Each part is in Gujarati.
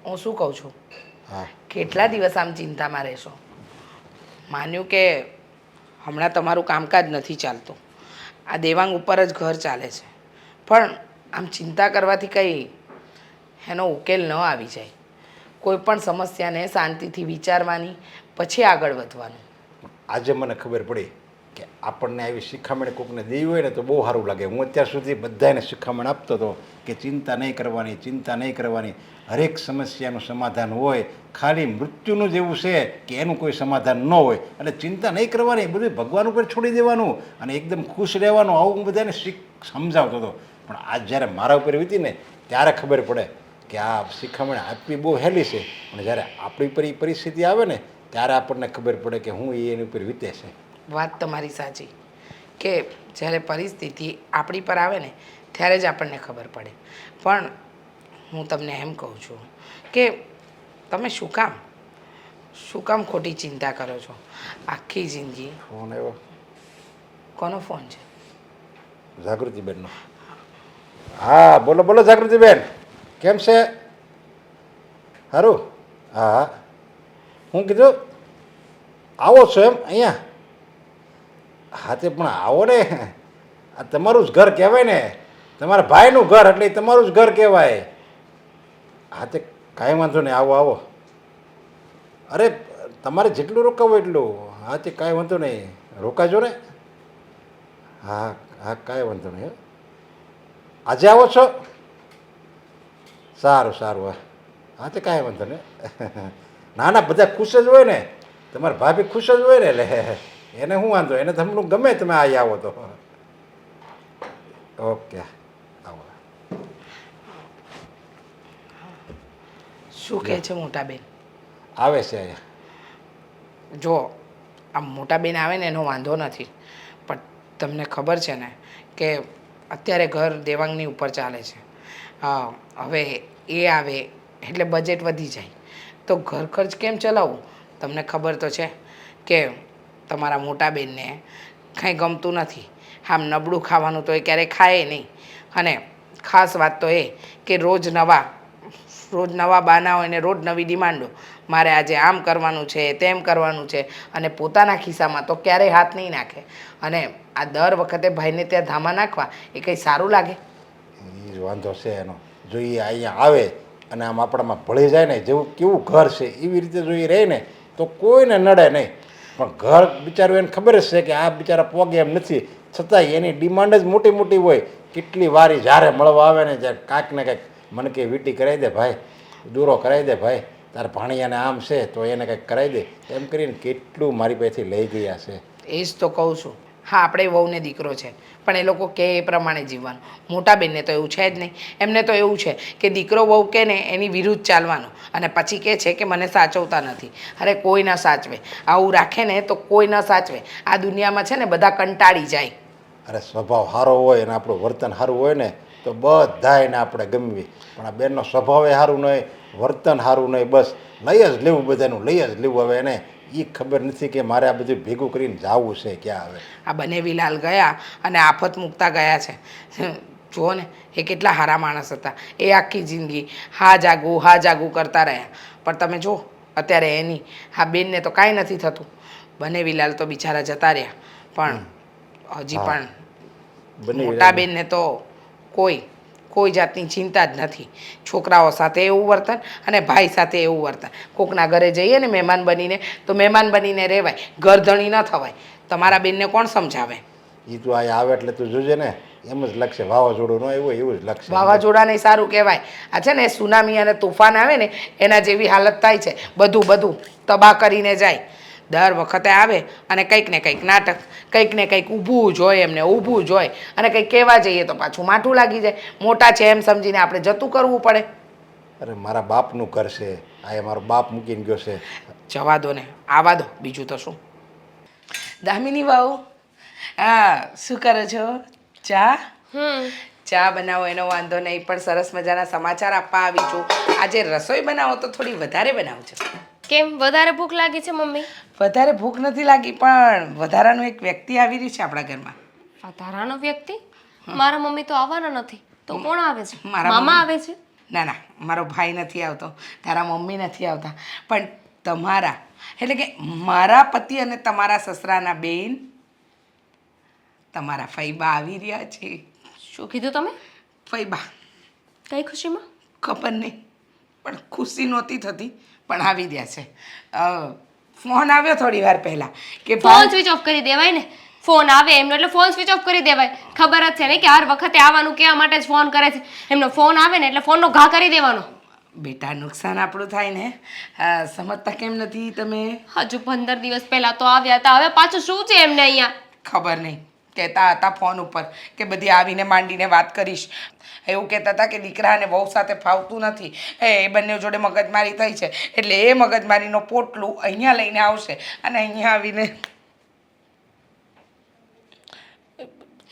હું શું કહું છું, હા કેટલા દિવસ આમ ચિંતામાં રહેશો? માન્યું કે હમણાં તમારું કામકાજ નથી ચાલતું, આ દેવાંગ ઉપર જ ઘર ચાલે છે, પણ આમ ચિંતા કરવાથી કંઈ એનો ઉકેલ ન આવી જાય. કોઈ પણ સમસ્યાને શાંતિથી વિચારવાની, પછી આગળ વધવાનું. આજે મને ખબર પડી કે આપણને આવી શિખામણ કોકને દેવી હોય ને તો બહુ સારું લાગે. હું અત્યાર સુધી બધાને શિખામણ આપતો હતો કે ચિંતા નહીં કરવાની, ચિંતા નહીં કરવાની. હરેક સમસ્યાનું સમાધાન હોય, ખાલી મૃત્યુનું જ એવું છે કે એનું કોઈ સમાધાન ન હોય. અને ચિંતા નહીં કરવાની, બધું ભગવાન ઉપર છોડી દેવાનું અને એકદમ ખુશ રહેવાનું, આવું હું બધાને સમજાવતો હતો. પણ આજ જ્યારે મારા ઉપર વીતી ને ત્યારે ખબર પડે કે આ શિખામણ આપવી બહુ હેલી છે, પણ જ્યારે આપણી ઉપર એ પરિસ્થિતિ આવે ને ત્યારે આપણને ખબર પડે કે હું એની ઉપર વીતે છે. વાત તમારી સાચી કે જ્યારે પરિસ્થિતિ આપણી પર આવે ને ત્યારે જ આપણને ખબર પડે. પણ હું તમને એમ કહું છું કે તમે શું કામ ખોટી ચિંતા કરો છો? આખી જિંદગી. ફોન આવ્યો. કોનો ફોન છે? જાગૃતિબેનનો. હા બોલો બોલો જાગૃતિબેન, કેમ છે? સારું. હા હા, હું કીધું આવો છો એમ અહીંયા? હા તે પણ આવો ને, આ તમારું જ ઘર કહેવાય ને, તમારા ભાઈનું ઘર એટલે તમારું જ ઘર કહેવાય. હા તે કાંઈ વાંધો નહીં, આવો આવો. અરે તમારે જેટલું રોકાવું એટલું. હા તે કાંઈ વાંધો નહીં, રોકાજો ને. હા હા કાંઈ વાંધો નહીં. આજે આવો છો? સારું સારું. હા હા તે કાંઈ વાંધો નહીં. ના ના, બધા ખુશ જ હોય ને, તમારા ભાભી ખુશ જ હોય ને, એટલે એને શું વાંધો, એને તમને ગમે તમે અહીં આવો તો. ઓકે આવો. શું કહે છે મોટા બેન? આવે છે અહીંયા. જો આમ મોટા બેન આવે ને એનો વાંધો નથી, પણ તમને ખબર છે ને કે અત્યારે ઘર દેવાંગની ઉપર ચાલે છે. હવે એ આવે એટલે બજેટ વધી જાય, તો ઘર ખર્ચ કેમ ચલાવવું? તમને ખબર તો છે કે તમારા મોટા બેનને કાંઈ ગમતું નથી. આમ નબળું ખાવાનું તો એ ક્યારેય ખાય નહીં. અને ખાસ વાત તો એ કે રોજ નવા બહાના હોય ને રોજ નવી ડિમાન્ડો. મારે આજે આમ કરવાનું છે, તેમ કરવાનું છે, અને પોતાના ખિસ્સામાં તો ક્યારેય હાથ નહીં નાખે. અને આ દર વખતે ભાઈને ત્યાં ધામા નાખવા એ કંઈ સારું લાગે? એ જ વાંધો છે એનો. જો એ અહીંયા આવે અને આમ આપણામાં ભળી જાય ને, જેવું કેવું ઘર છે એવી રીતે જો એ રહે ને તો કોઈને નડે નહીં. પણ ઘર બિચારું એને ખબર જ છે કે આ બિચારા પોગે એમ નથી, છતાંય એની ડિમાન્ડ જ મોટી મોટી હોય. કેટલી વારી જ્યારે મળવા આવે ને ત્યારે કાંઈક ને કાંઈક મને કે વીટી કરાવી દે ભાઈ, દૂરો કરાવી દે ભાઈ, તારે ભાણિયાને આમ છે તો એને કંઈક કરાવી દે, એમ કરીને કેટલું મારી પાસેથી લઈ ગયા છે. એ જ તો કહું છું. હા, આપણે વહુને દીકરો છે, પણ એ લોકો કહે એ પ્રમાણે જીવવાનું. મોટા બેનને તો એવું છે જ નહીં. એમને તો એવું છે કે દીકરો વહુ કહે ને એની વિરુદ્ધ ચાલવાનું, અને પછી કહે છે કે મને સાચવતા નથી. અરે કોઈ ન સાચવે, આવું રાખે ને તો કોઈ ન સાચવે. આ દુનિયામાં છે ને બધા કંટાળી જાય. અરે સ્વભાવ સારો હોય અને આપણું વર્તન સારું હોય ને તો બધાયને આપણે ગમવી. પણ આ બેનનો સ્વભાવ એ સારું નહીં, વર્તન સારું નહીં, બસ લઈ જ લેવું, બધાનું લઈ જ લેવું. હવે એને એ ખબર નથી કે મારે આ બધું ભેગું કરીને જવું છે ક્યાં. હવે આ બનેવીલાલ ગયા અને આફત મૂકતા ગયા છે. જુઓ ને, એ કેટલા સારા માણસ હતા. એ આખી જિંદગી હા જાગું કરતા રહ્યા. પણ તમે જુઓ અત્યારે એની આ બેનને તો કાંઈ નથી થતું. બનેવીલાલ તો બિચારા જતા રહ્યા, પણ હજી હા, પણ મોટા બેનને તો કોઈ જાતની ચિંતા જ નથી. છોકરાઓ સાથે એવું વર્તન અને ભાઈ સાથે એવું વર્તન. કોકના ઘરે જઈએ ને મહેમાન બનીને તો મહેમાન બનીને રહેવાય, ઘરધણી ન થવાય. તમારા બેનને કોણ સમજાવે? એ તું અહીંયા આવે એટલે તું જોજે ને, એમ જ લખશે. વાવાઝોડું ન આવ્યું એવું જ લખશે. વાવાઝોડાને સારું કહેવાય. આ છે ને સુનામી અને તોફાન આવે ને એના જેવી હાલત થાય છે. બધું તબાહ કરીને જાય. દર વખતે આવે અને કંઈક ને કંઈક નાટક, કંઈક ને કંઈક ઊભું જ હોય એમને, ઊભું જ હોય. અને કંઈક કહેવા જઈએ તો પાછું માઠું લાગી જાય. મોટા છે એમ સમજીને આપણે જતું કરવું પડે. અરે મારા બાપનું ઘર છે, આ મારો બાપ મૂકીને ગયો છે. જવા દો ને, આવા દો, બીજું તો શું. દામિની વહુ, હા શું કરો છો? ચા બનાવો એનો વાંધો નહીં, પણ સરસ મજાના સમાચાર આપવા આવી છું. આજે રસોઈ બનાવો તો થોડી વધારે બનાવજો. કેમ, વધારે ભૂખ લાગી છે મમ્મી? વધારે ભૂખ નથી લાગી, પણ વધારાનું એક વ્યક્તિ આવી રહ્યું છે આપણા ઘરમાં. વધારાનો વ્યક્તિ? મારા મમ્મી તો આવવાના નથી. તો કોણ આવે છે? મારા મામા આવે છે? ના ના, મારો ભાઈ નથી આવતો, તારા મમ્મી નથી આવતા, પણ તમારા એટલે કે મારા પતિ અને તમારા સસરાના બેન તમારા ફઈબા આવી રહ્યા છે. શું કીધું તમે? ફઈબા કઈ ખુશીમાં? ખબર નહીં, પણ ખુશી નહોતી થતી, પણ આવી રહ્યા છે. ફોન આવ્યો થોડી વાર પહેલાં કે ફોન સ્વિચ ઓફ કરી દેવાય ને. ફોન આવે એમનો એટલે ફોન સ્વિચ ઓફ કરી દેવાય. ખબર જ છે ને કે હર વખતે આવવાનું કહેવા માટે જ ફોન કરે છે. એમનો ફોન આવે ને એટલે ફોનનો ઘા કરી દેવાનો. બેટા નુકસાન આપણું થાય ને, સમજતા કેમ નથી તમે? હજુ 15 દિવસ પહેલા તો આવ્યા હતા, હવે પાછું શું છે એમને અહીંયા? ખબર નહીં, કહેતા હતા ફોન ઉપર કે બધી આવીને માંડીને વાત કરીશ. એવું કહેતા હતા કે દીકરાને વહુ સાથે ફાવતું નથી, એ બંને જોડે મગજમારી થઈ છે, એટલે એ મગજમારીનો પોટલું અહીંયા લઈને આવશે અને અહીંયા આવીને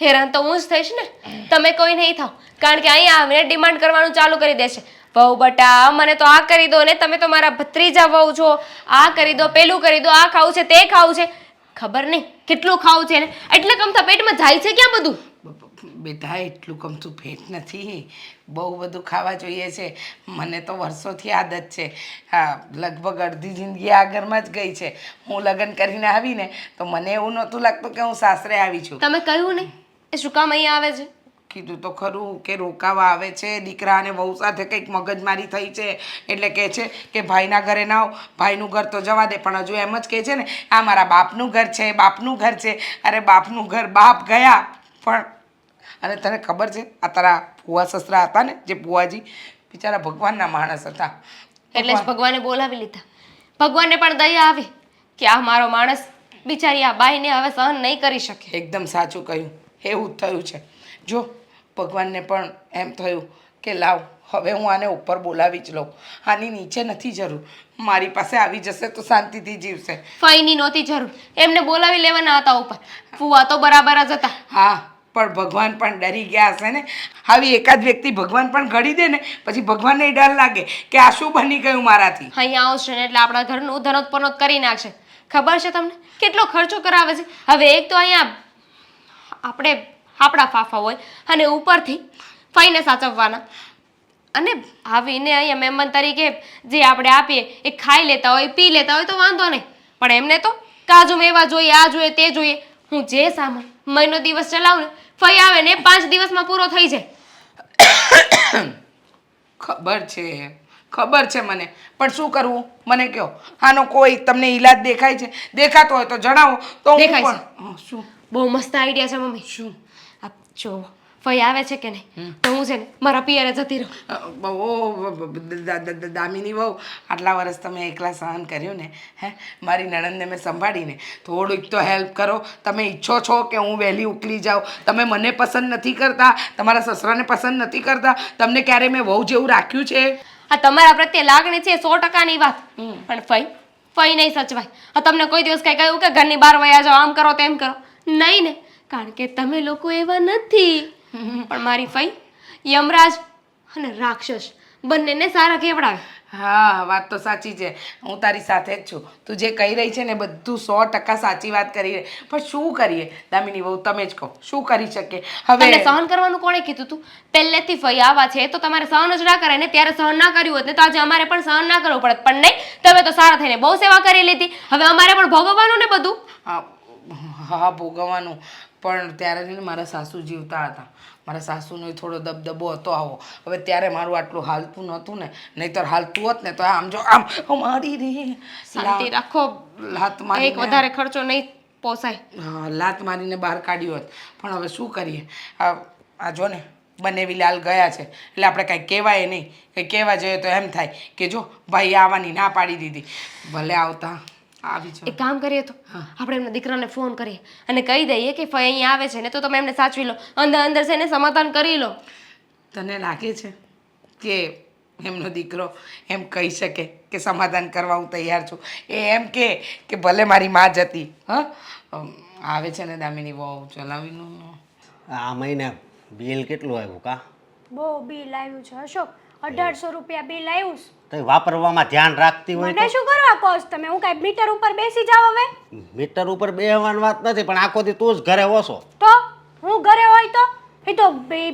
હેરાન તો હું જ થઈશ ને, તમે કોઈ નહીં થાવ. કારણ કે અહીંયા આવીને ડિમાન્ડ કરવાનું ચાલુ કરી દેશે. વહુ બટા મને તો આ કરી દો ને, તમે તો મારા ભત્રીજા વહુ છો, આ કરી દો, પેલું કરી દો, આ ખાવું છે, તે ખાવું છે. ખબર નહીં કેટલું ખાવું છે ને, એટલે કમતા પેટમાં જાય છે ક્યાં બધું? બેટા એટલું કમતું પેટ નથી, બહુ બધું ખાવા જોઈએ છે. મને તો વર્ષોથી આદત છે. હા, લગભગ અડધી જિંદગી આ ઘરમાં જ ગઈ છે. હું લગ્ન કરીને આવીને તો મને એવું નહોતું લાગતું કે હું સાસરે આવી છું. તમે કહ્યું નહીં એ શું કામ અહીંયા આવે છે? કીધું તો ખરું કે રોકાવા આવે છે, દીકરા અને વહુ સાથે કંઈક મગજમારી થઈ છે એટલે કહે છે કે ભાઈના ઘરે ના આવ, ભાઈનું ઘર તો જવા દે, પણ હજુ એમ જ કહે છે ને આ મારા બાપનું ઘર છે, બાપનું ઘર છે. અરે બાપનું ઘર બાપ ગયા, પણ અને તને ખબર છે આ તારા ફુવા સસરા હતા ને, જે ફુવાજી બિચારા ભગવાનના માણસ હતા. એટલે જ ભગવાને બોલાવી લીધા. ભગવાનને પણ દયા આવી કે આ મારો માણસ બિચારી આ બાઈને હવે સહન નહીં કરી શકે. એકદમ સાચું કહ્યું, એવું જ થયું છે. જો ભગવાનને પણ એમ થયું કે લાવ હવે હું આને ઉપર બોલાવી જ લઉં, આની નીચે નથી જરૂર, મારી પાસે આવી જશે તો શાંતિથી જીવશે. ફઈની નહોતી જરૂર, એમને બોલાવી લેવાના હતા ઉપર. ફુવા તો બરાબર જ હતા. હા, પણ ભગવાન પણ ડરી ગયા હશે ને. આવી એકાદ વ્યક્તિ ભગવાન પણ ઘડી દે ને પછી ભગવાનને ડર લાગે કે આ શું બની ગયું મારાથી. અહીંયા આવશે ને એટલે આપણા ઘરનું ધનોત્પનોત કરી નાખશે. ખબર છે તમને કેટલો ખર્ચો કરાવે છે? હવે એક તો અહીંયા આપણે આપણા ફાફા હોય અને ઉપરથી ફઈને સાચવવાના, અને આવીને અહીંયા મહેમાન તરીકે જે આપણે આપીએ એ ખાઈ લેતા હોય, પી લેતા હોય તો વાંધો નહીં, પણ એમને તો કાજુ મેવા જોઈએ, આ જોઈએ, તે જોઈએ. હું જે સામાન મહિનો દિવસ ચલાવું ને ફઈ આવે ને 5 દિવસમાં પૂરો થઈ જાય. ખબર છે મને, પણ શું કરવું મને કહો. આનો કોઈ તમને ઈલાજ દેખાય છે? દેખાતો હોય તો જણાવો તો હું દેખાય પણ શું બહુ મસ્ત આઈડિયા છે મમ્મી. શું આપ જો ફઈ આવે છે કે નહીં તો હું છે ને મારા પિયરે જતી રહું. દામિની વહુ, આટલા વર્ષ તમે એકલા સહન કર્યું ને, હે મારી નણંદને મેં સંભાળીને, થોડુંક તો હેલ્પ કરો. તમે ઈચ્છો છો કે હું વહેલી ઉકલી જાઉં, તમે મને પસંદ નથી કરતા, તમારા સસરાને પસંદ નથી કરતા, તમને ક્યારે મેં વહુ જેવું રાખ્યું છે? આ તમારા પ્રત્યે લાગણી છે 100%ની વાત, પણ ફઈ નહીં સચવાય. આ તમને કોઈ દિવસ કઈ કહ્યું કે ઘરની બહાર વયા જાઓ, આમ કરો તેમ કરો? નહીં ને, કારણ કે તમે લોકો એવા નથી. પણ મારી ફઈ યમરાજ અને રાક્ષસ બંનેને સારા કેવડાવે. હા, વાત તો સાચી છે, હું તારી સાથે જ છું. તું જે કહી રહી છે ને બધું 100% સાચી વાત કરી રહી, પણ શું કરીએ દામિની વહુ, તમે જ કહો શું કરી શકીએ હવે? તમને સહન કરવાનું કોણે કીધું તું? પહેલેથી ફઈ આવા છે તો તમારે સહન જ ના કરાય ને. ત્યારે સહન ના કર્યું હોત ને તો આજે અમારે પણ સહન ના કરવું પડત, પણ નહીં, તમે તો સારા થઈને બહુ સેવા કરી લીધી, હવે અમારે પણ ભોગવવાનું ને બધું. હા, ભોગવવાનું, પણ ત્યારે છે ને મારા સાસુ જીવતા હતા, મારા સાસુનો થોડો દબદબો હતો આવો. હવે ત્યારે મારું આટલું હાલતું નહોતું ને, નહીંતર હાલતું હોત ને તો આમ જો આમ મારી રે શાંતિ રાખો, લાત મારી એક વધારે ખર્ચો નહીં પોસાય. હા, લાત મારીને બહાર કાઢ્યો હોત, પણ હવે શું કરીએ. આ જો ને બનેવી લાલ ગયા છે એટલે આપણે કાંઈ કહેવાય નહીં. કંઈ કહેવા જઈએ તો એમ થાય કે જો ભાઈ આવવાની ના પાડી દીધી, ભલે આવતા આવી જાઓ. એક કામ કરીએ તો આપણે એમના દીકરાને ફોન કરીએ અને કહી દઈએ કે ફઈ અહીંયા આવે છે ને તો તમે એમને સાચવી લો, અંદર છે ને સમાધાન કરી લો. તને લાગે છે કે એમનો દીકરો એમ કહી શકે કે સમાધાન કરવા હું તૈયાર છું? એ એમ કે ભલે મારી માં જ હતી. આવે છે ને દામિની વહુ ચલાવીનું. આ મહિને બિલ કેટલું આવ્યું કા? બહુ બિલ આવ્યું છે અશોક, 1800 રૂપિયા બિલ આવ્યું છે. તો વાપરવામાં ધ્યાન રાખતી હોય મને શું કરવા કહો છો તમે? હું કાંઈ મીટર ઉપર બેસી જાવ હવે? મીટર ઉપર બેહવાની વાત નથી, પણ આખો દી તું જ ઘરે ઓછો. તો હું ઘરે હોય તો એ તો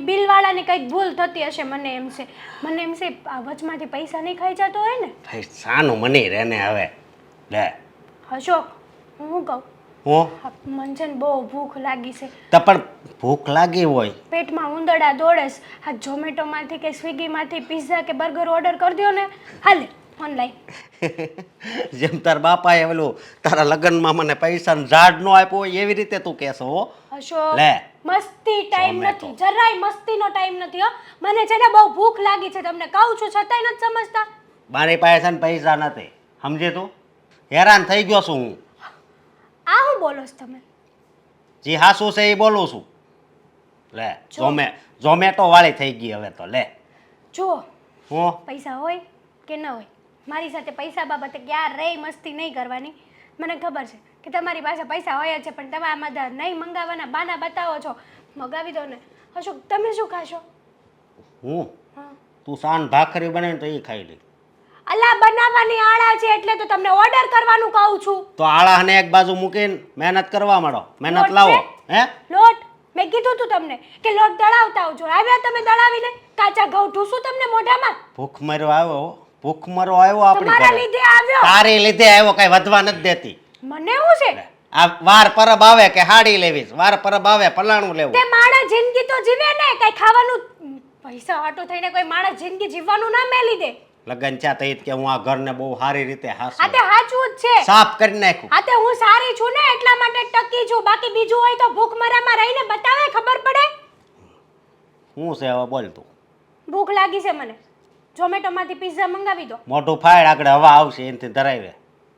બિલવાળાની કંઈક ભૂલ થતી હશે, મને એમ છે આ વચમાંથી પૈસા નહીં ખાઈ જતો હોય ને. પૈસાનું મની રહે ને હવે. લે અશોક, હું શું કહું, હું મને છે ને બહુ ભૂખ લાગી છે. તો પણ ભૂખ લાગી હોય પેટમાં ઉંદરડા દોડેસ. આ ઝોમેટોમાંથી કે સ્વિગીમાંથી પિઝા કે બર્ગર ઓર્ડર કરી દો ને, હાલે ઓનલાઈન. જેમ તાર બાપાએ પેલું તારા લગ્નમાં મને પૈસાનો ઝાડ નો આપ્યો હોય એવી રીતે તું કહેશો હો. અશોક, લે મસ્તી ટાઈમ ઝોમેટો. નથી, જરાય મસ્તીનો ટાઈમ નથી હો. મને છે ને બહુ ભૂખ લાગી છે, તમને કહું છું છતાંય નથી સમજતા. મારી પાસે છે ને પૈસા નથી, સમજે તું? હેરાન થઈ ગયો છું હું. આ હું બોલો છો તમે? જે હાસું છે એ બોલું છું. લે ઝોમેટો વાળી થઈ ગઈ હવે તો. લે જુઓ, હું પૈસા હોય કે ન હોય, મારી સાથે પૈસા બાબતે ક્યારેય મસ્તી નહીં કરવાની. મને ખબર છે કે તમારી પાસે પૈસા હોય જ છે, પણ તમે આમાં નહીં મંગાવવાના બાના બતાવો છો. મગાવી દો ને. અશોક, તમે શું ખાશો? હું હા, તું સાન ભાખરી બને તો એ ખાઈ લે. અલા, બનાવવાની આળા છે એટલે તો તમને ઓર્ડર કરવાનું કહું છું. તો આળાને એક બાજુ મૂકીને મહેનત કરવા માંડો. મહેનત લોટ લાવો. છે? હે લોટ મેં કીધું તું તમને કે લોટ દળાવતા આવજો. આવ્યા તમે દળાવીને? કાચા ઘઉં ઠૂસું તમને મોઢામાં? ભૂખમરો આવ્યો હો. ભૂખમરો આવ્યો આપણી તમારા ઘરે. લીધે આવ્યો. તારી લીધે આવ્યો, કઈ વધવા નથી દેતી. મને શું છે? આ વાર પરબ આવે કે હાડી લેવીશ, વાર પરબ આવે પલાણું લેવું. તે માણસ જિંદગી તો જીવે ને, કઈ ખાવાનું પૈસા હાટું થઈને કોઈ માણસ જિંદગી જીવવાનું ના મેલી દે. લગન ચા થઈ કે હું આ ઘરને બહુ સારી રીતે આ હાસું તે સાચું જ છે. સાફ કરી નાખ્યું. આ તે હું સારી છું ને એટલા માટે ટકી છું. બાકી બીજું હોય તો ભૂખમરામાં રહીને બતાવે, ખબર પડે. શું છે હવે બોલ તું? ભૂખ લાગી છે મને, ઝોમેટોમાંથી પિઝા મંગાવી દો. મોટું ફાડ આગળ હવા આવશે એનાથી ધરાવે.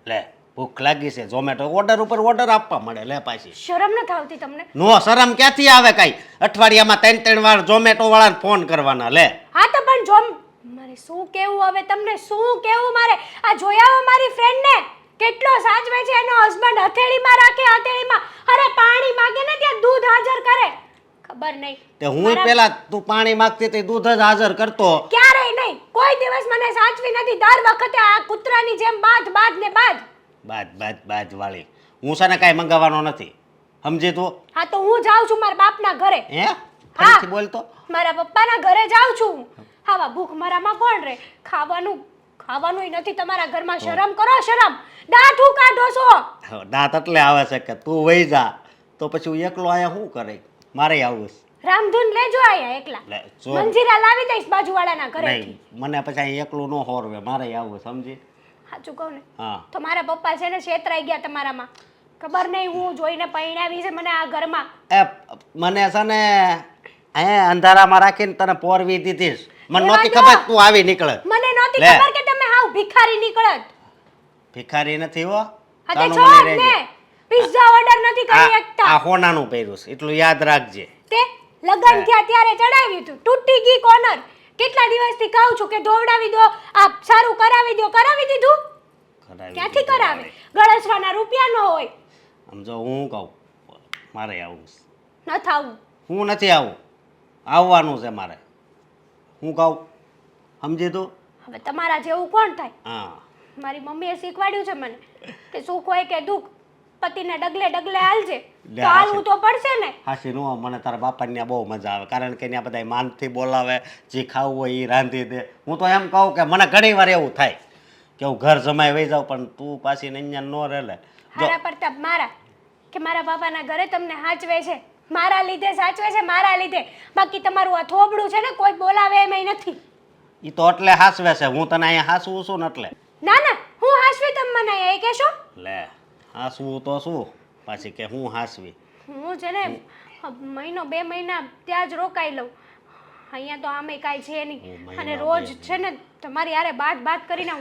લે ભૂખ લાગી છે, ઝોમેટો ઓર્ડર ઉપર ઓર્ડર આપવા મળે. લે પાછી શરમ નથી આવતી તમને? નો શરમ ક્યાંથી આવે? કઈ અઠવાડિયામાં 3 વાર ઝોમેટો વાળાને ફોન કરવાના. લે હા તો પણ મારે શું કેવું હવે તમને, શું કેવું મારે? આ જોયા હો મારી ફ્રેન્ડ ને કેટલો સાચવે છે. એનો હસબન્ડ હથેળીમાં રાખે, હથેળીમાં. અરે પાણી માંગે ને ત્યાં દૂધ હાજર કરે. ખબર નહીં તે હું પેલા તું પાણી માંગતી હતી દૂધ જ હાજર કરતો. ક્યારેય નહીં, કોઈ દિવસ મને સાચવી નથી. દર વખતે આ કૂતરાની જેમ બાજ ને બાજ વાળી. હું છે ને કાંઈ મંગાવવાનો નથી, સમજી તું? હા તો હું જાઉં છું મારા બાપના ઘરે. હે ફરીથી બોલતો? મારા પપ્પાના ઘરે જાઉં છું. આવા ભૂખમરામાં કોણ રે? ખાવાનું નથી તમારા ઘરમાં. શરમ કરો, શરમ. દાંત હું કાઢો છો? દાંત એટલે આવે છે કે તું વહી જા તો પછી હું એકલો અહીંયા શું કરે? મારે આવું છે. રામધૂન લેજો આયા એકલા. લે જો મંજીરા લાવી દઈશ બાજુવાળાના ઘરેથી. નહીં, મને પછી અહીં એકલું ન હોરવે. મારે આવું છે, સમજી? સાચું કહું ને હા તો મારા પપ્પા છે ને છેતરાઈ ગયા તમારામાં. ખબર નહીં હું જોઈને પૈણાવી છે મને આ ઘરમાં. એ મને છે ને અંધારામાં રાખીને તને પોરવી દીધીશ. મને નહોતી ખબર તું આવી નીકળે. મને નહોતી લે. ખબર કે તમે હાવ ભિખારી નીકળત. ભિખારી નથી હો. હા તે તાનું છોડ મને ને, રહેજે. પિઝા ઓર્ડર નથી કરી આ શકતા. હોનાનું પહેર્યું છે એટલું યાદ રાખજે. તે લગન થયા ત્યારે ચડાવ્યું હતું, તૂટી ગઈ કોર્નર. કેટલા દિવસથી કહું છું કે ધોવડાવી દો, આ સારું કરાવી દો. કરાવી દીધું? ક્યાંથી કરાવે? ગળસવાના રૂપિયા ન હોય. સમજો હું કહું મારે આવું છે. ન થાવું. હું નથી આવું, આવવાનું છે મારે. હું કહું સમજી તું? હવે તમારા જેવું કોણ થાય? હા મારી મમ્મીએ શીખવાડ્યું છે મને કે સુખ હોય કે દુઃખ પતિને ડગલે હાલજે. લે તો હાલવું તો પડશે ને. હાસી નો મને તારા બાપાને ત્યાં બહુ મજા આવે, કારણ કે ત્યાં બધા માનથી બોલાવે, જે ખાવું હોય એ રાંધી દે. હું તો એમ કહું કે મને ઘણી વાર એવું થાય કે હું ઘર જમાઈ વહી જાઉં, પણ તું પાછી અહીંયા ન રહે. લે હારા પ્રતાપ મારા કે મારા બાપાના ઘરે તમને સાચવે છે, મારા લીધે સાચવે છે, મારા લીધે. બાકી તમારું આ થોબડું છે ને કોઈ બોલાવે એમ નથી. એ તો એટલે હાસવે છે, હું તને અહીંયા હાસવું છું ને એટલે. ના ના, હું હાસવી તમે મને એ કહેશો? લે હાસવું તો શું પાછી કે હું હાસવી? હું છે ને મહિનો 2 મહિના ત્યાં જ રોકાઈ લઉં. અહીંયા તો આમે કાંઈ છે નહીં. અને રોજ છે ને તમારી યારે બાત કરીને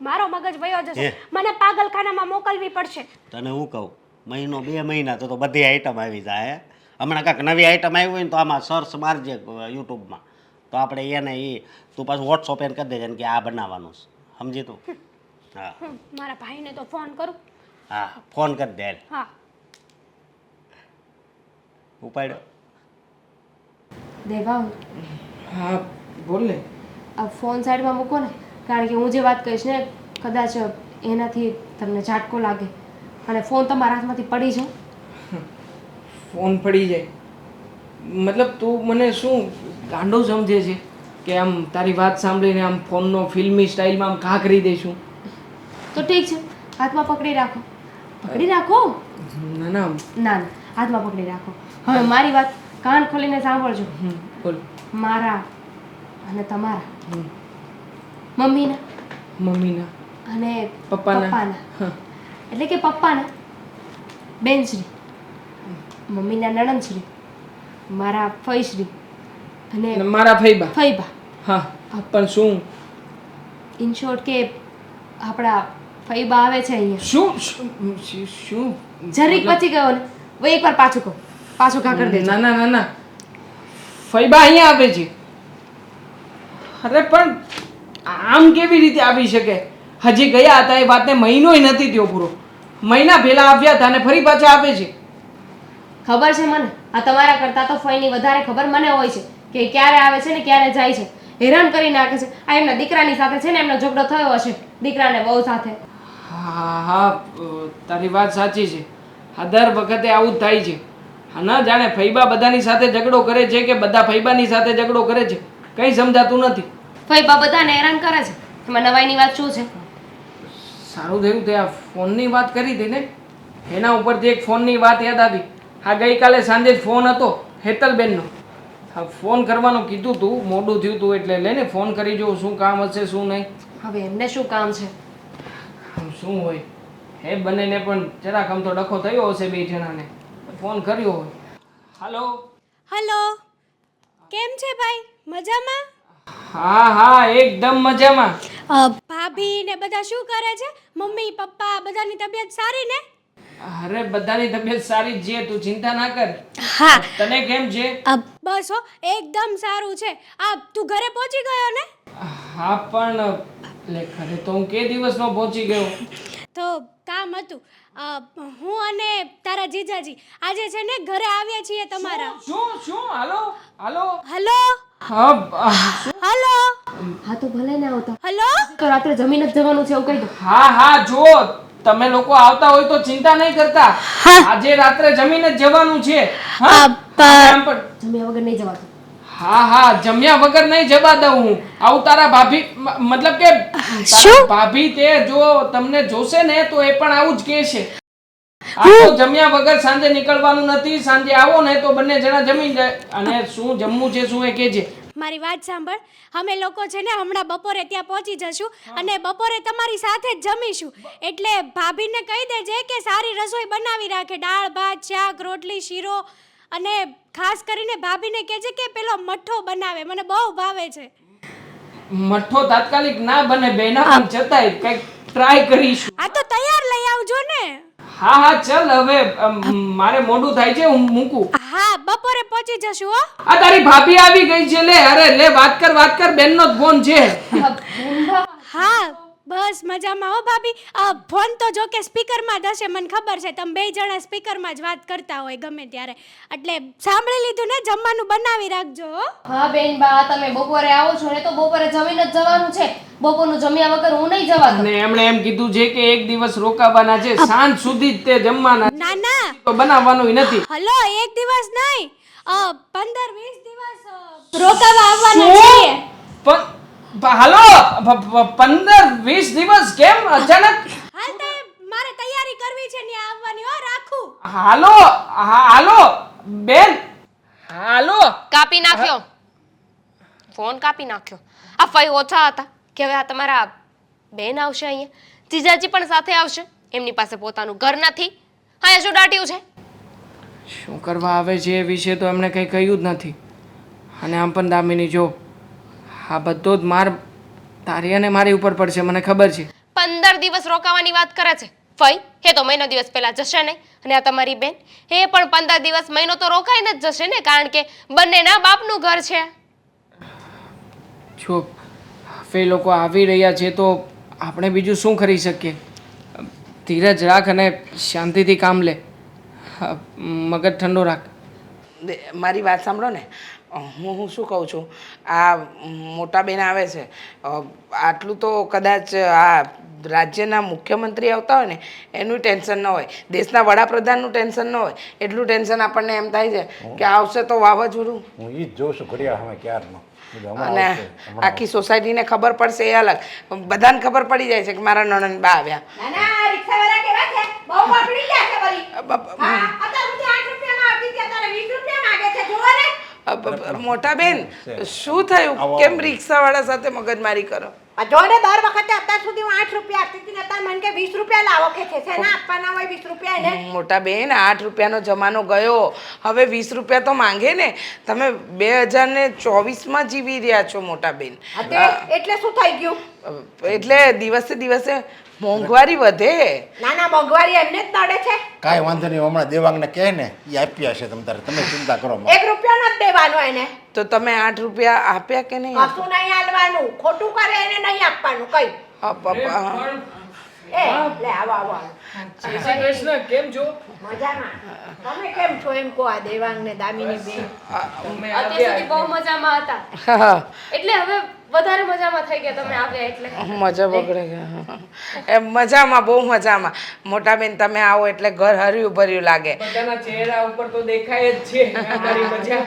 મારો મગજ વયો જશે. મને પાગલખાનામાં મોકલવી પડશે. તને હું કહું, મહિનો 2 મહિના તો બધી આઈટમ આવી જાય. હમણાં કાંઈક નવી આઈટમ આવી હોય ને તો આમાં સર્ચ મારજે યુટ્યુબમાં, તો આપણે એને તું પાછું વોટ્સઅપ એને કરી દેજે કે આ બનાવવાનું છે, સમજી તું? હા મારા ભાઈને તો ફોન કરું. હા ફોન કરી દે. હા ઉપાડ્યો. દેવાંગ, હા બોલ ને. આ ફોન સાઈડમાં મૂકો ને, કારણ કે હું જે વાત કહીશ ને કદાચ એનાથી તમને ઝાટકો લાગે અને ફોન તમારા હાથમાંથી પડી જાય. ફોન પડી જાય મતલબ તું મને શું ગાંડો સમજે છે કે આમ તારી વાત સાંભળીને આમ ફોનનો ફિલ્મી સ્ટાઇલમાં આમ ઘા કરી દઈશું? તો ઠીક છે, હાથમાં પકડી રાખો. પકડી રાખો. ના ના. ના ના, હાથમાં પકડી રાખો. હવે મારી વાત કાન ખોલીને સાંભળજો. બોલ. મારા અને તમારા, મમ્મીના મમ્મીના અને પપ્પાના. હા. એટલે કે પપ્પાના બેનશ્રી, મમ્મીના નણંદશ્રી, મારા ફઈશ્રી અને અને મારા ફઈબા. ફઈબા. હા પણ શું ઇન શોર્ટ કે આપણા ફઈબા આવે છે અહીંયા. શું શું શું જરીક પછી ગયો ને હવે એકવાર પાછું કહો, પાછું ઘા કરી દેજો. ના ના ના ના, ફઈબા અહીંયા આવે છે. અરે પણ આમ કેવી રીતે આવી શકે? હજી ગયા હતા એ વાતને મહિનોય નથી થયો પૂરો. મહિના પહેલા આવ્યા હતા અને ફરી પાછા આવે છે. ખબર છે મને, આ તમારા કરતાં તો ફઈની વધારે ખબર મને હોય છે કે ક્યારે આવે છે ને ક્યારે જાય છે. હેરાન કરી નાખે છે. આ એમના દીકરાની સાથે છે ને એમનો ઝઘડો થયો હશે, દીકરાને બહુ સાથે. હા હા, તારી વાત સાચી છે. આ દર વખતે આવું જ થાય છે. હા, ના જાણે ફઈબા બધાની સાથે ઝઘડો કરે છે કે બધા ફઈબાની સાથે ઝઘડો કરે છે, કંઈ સમજાતું નથી. ફઈબા બધાને હેરાન કરે છે. એમાં નવાઈની વાત શું છે? સારું થયું તે આ ફોનની વાત કરી હતી ને, એના ઉપરથી એક ફોનની વાત યાદ આવી. હા, ગઈકાલે સાંજે જ ફોન હતો હેતલબેનનો. હા, ફોન કરવાનું કીધું તું, મોડું થયું તું એટલે લઈને ફોન કરી જોઉં શું કામ હશે શું નહીં. હવે એમને શું કામ છે? આમ શું હોય, હે બંનેને પણ જરાક આમ તો ડખો થયો હશે બે જણાને, ફોન કર્યો હોય. હાલો. હલો, કેમ છે ભાઈ? મજામાં? હા હા, એકદમ મજામાં. ભાભી ને બધા શું કરે છે? મમ્મી પપ્પા બધાની તબિયત સારી ને? અરે બધાની તબિયત સારી જ છે, તું ચિંતા ના કર. હા. તને કેમ છે? બસ હો, એકદમ સારું છે. તું ઘરે પહોંચી ગયો ને? હા પણ લે, ઘરે તો હું કે દિવસનો પહોંચી ગયો. તો કામ હતું. હું અને તારા જીજાજી આજે છે ને ઘરે આવ્યા છીએ તમારા. શું શું? હાલો હાલો. હલો હા હલો હા તો ભલે ને આવતા, હલો. તો રાત્રે જમીન જ જવાનું છે એવું કહી દો. હા હા, જો તમે લોકો આવતા હોય તો ચિંતા નહીં કરતા. આજે રાત્રે જમીને જ જવાનું છે. હા આમ પણ જમ્યા વગર નહીં જવાતું. હા હા, જમ્યા વગર નહીં જવા દઉં હું. આવું તારા ભાભી મતલબ કે તારા ભાભી તે જો તમને જોશે ને તો એ પણ આવું જ કહેશે. આ તો જમ્યા વગર સાંજે નીકળવાનું નથી. સાંજે આવો ને તો બંને જણા જમી જાય. અને શું જમવું છે શું એ કહેજે. મારી વાત સાંભળ, અમે લોકો છે ને હમણાં બપોરે ત્યાં પહોંચી જશું અને બપોરે તમારી સાથે જ જમીશું. એટલે ભાભીને કહી દેજે કે સારી રસોઈ બનાવી રાખે, દાળ ભાત શાક રોટલી શીરો. અને ખાસ કરીને ભાભીને કહેજે કે પેલો મઠ્ઠો બનાવે, મને બહુ ભાવે છે. મઠ્ઠો તાત્કાલિક ના બને બેના, પણ છતાંય કંઈક ટ્રાય કરીશું. આ તો તૈયાર લઈ આવજો ને. હા હા, ચાલ હવે મારે મોડું થાય છે, હું મૂકું. હા, બપોરે પહોંચી જશું હો. આ તારી ભાભી આવી ગઈ છે. લે અરે લે, વાત કર બેનનો જ ફોન છે. હા બસ મજામાં હો ભાભી. ફોન તો જો કે સ્પીકરમાં જ હશે, મને ખબર છે. તમે બે જણા સ્પીકરમાં જ વાત કરતા હોય ગમે ત્યારે, એટલે સાંભળી લીધું ને. જમવાનું બનાવી રાખજો હો. હા બેન બા, તમે બપોરે આવો છો ને તો બપોરે જમીને જ જવાનું છે. બપોરનું જમ્યા વગર હું નહીં જવા દઉં. અને એમણે એમ કીધું છે કે એક દિવસ રોકાવાના છે, સાંજ સુધી જ તે જમવાના ના ના, તો બનાવવાનું નથી. હલો, એક દિવસ નહીં, 15-20 દિવસ રોકાવા આવવાના છીએ. હાલો, 15-20 દિવસ કેમ અચાનક? હાલ તે મારે તૈયારી કરવી છે ને આવવાની હો. રાખું. હાલો હાલો બેન, હાલો. કાપી નાખ્યો ફોન, કાપી નાખ્યો. આ ફઈ ઓછા હતા કે હવે આ તમારા બેન આવશે અહીંયા, જીજાજી પણ સાથે આવશે. એમની પાસે પોતાનું ઘર નથી, અહીંયા શું દાટ્યું છે? શું કરવા આવે છે એ વિશે તો એમણે કંઈ કહ્યું જ નથી. અને આમ પણ દામિની જો, આ બધો જ માર તારી અને મારી ઉપર પડશે, મને ખબર છે. 15 દિવસ રોકાવાની વાત કરે છે ફઈ. એ તો મહિનો દિવસ પહેલા જશે નહીં. અને આ તમારી બેન, એ પણ 15 દિવસ મહિનો તો રોકાઈને જ જશે ને, કારણ કે બંનેના બાપનું ઘર છે. જો હવે લોકો આવી રહ્યા છે તો આપણે બીજું શું કરી શકીએ? ધીરજ રાખ અને શાંતિથી કામ લે. મગજ ઠંડો રાખ. મારી વાત સાંભળો ને, હું શું કહું છું, આ મોટા બેન આવે છે, આટલું તો કદાચ આ રાજ્યના મુખ્યમંત્રી આવતા હોય ને એનું ટેન્શન ન હોય, દેશના વડાપ્રધાનનું ટેન્શન ન હોય, એટલું ટેન્શન આપણને એમ થાય છે કે આવશે તો વાવાઝોડું. હું ઈ જ જોઉં છું ઘડિયાળ સામે ક્યારનો. કીધું હમણાં અને આવશે, હમણાં આખી સોસાયટીને ખબર પડશે એ અલગ, બધાને ખબર પડી જાય છે કે મારા નણંદ બા આવ્યા. નાના રિક્ષાવાળા કેવા છે? બહુ બગડી ગયા છે વળી. હા, અત્યારે સુધી 8 રૂપિયામાં આવતી હતી, અત્યારે 20 રૂપિયા માંગે છે. જુઓ ને. મોટા બેન શું થયું? કેમ રિક્ષાવાળા સાથે મગજમારી કરો? આ જો ને દર વખતે અત્યાર સુધી હું 8 રૂપિયા આપતી હતી ને અત્યારે મને કે 20 રૂપિયા લાવો કે છે. શેના આપવાના હોય 20 રૂપિયા એને? મોટા બેન 8 રૂપિયાનો જમાનો ગયો, હવે 20 રૂપિયા તો માંગે ને. તમે 2024માં જીવી રહ્યા છો મોટા બેન. એટલે શું થઈ ગયું? એટલે દિવસે દિવસે મોંઘવારી વધે. ના ના મોંઘવારી એમને જ નડે છે. કાંઈ વાંધો નહીં, હમણાં દેવાંગને કહે ને એ આપ્યા છે તમ તારે, તમે ચિંતા કરો માં. 1 રૂપિયા નથી દેવાનો એને. તો તમે 8 રૂપિયા આપ્યા કે નહીં? કશું નહીં આલવાનું, ખોટું કરે એને નહીં આપવાનું કઈ. એ લે આવો આવો આવો. જય શ્રી કૃષ્ણ, કેમ છો? મજામાં. તમે કેમ છો એમ કહો આ દેવાંગ ને દામિની બેન? અમે અત્યાર સુધી આવ્યા. બહુ મજામાં હતા, એટલે હવે વધારે મજામાં થઈ ગયા તમે આવ્યા એટલે. મજા બગડે ગયા. એમ મજામાં, બહુ મજામાં. મોટા બેન તમે આવો એટલે ઘર હર્યું ભર્યું લાગે. બધાના ચહેરા ઉપર તો દેખાય જ છે અમારી મજા.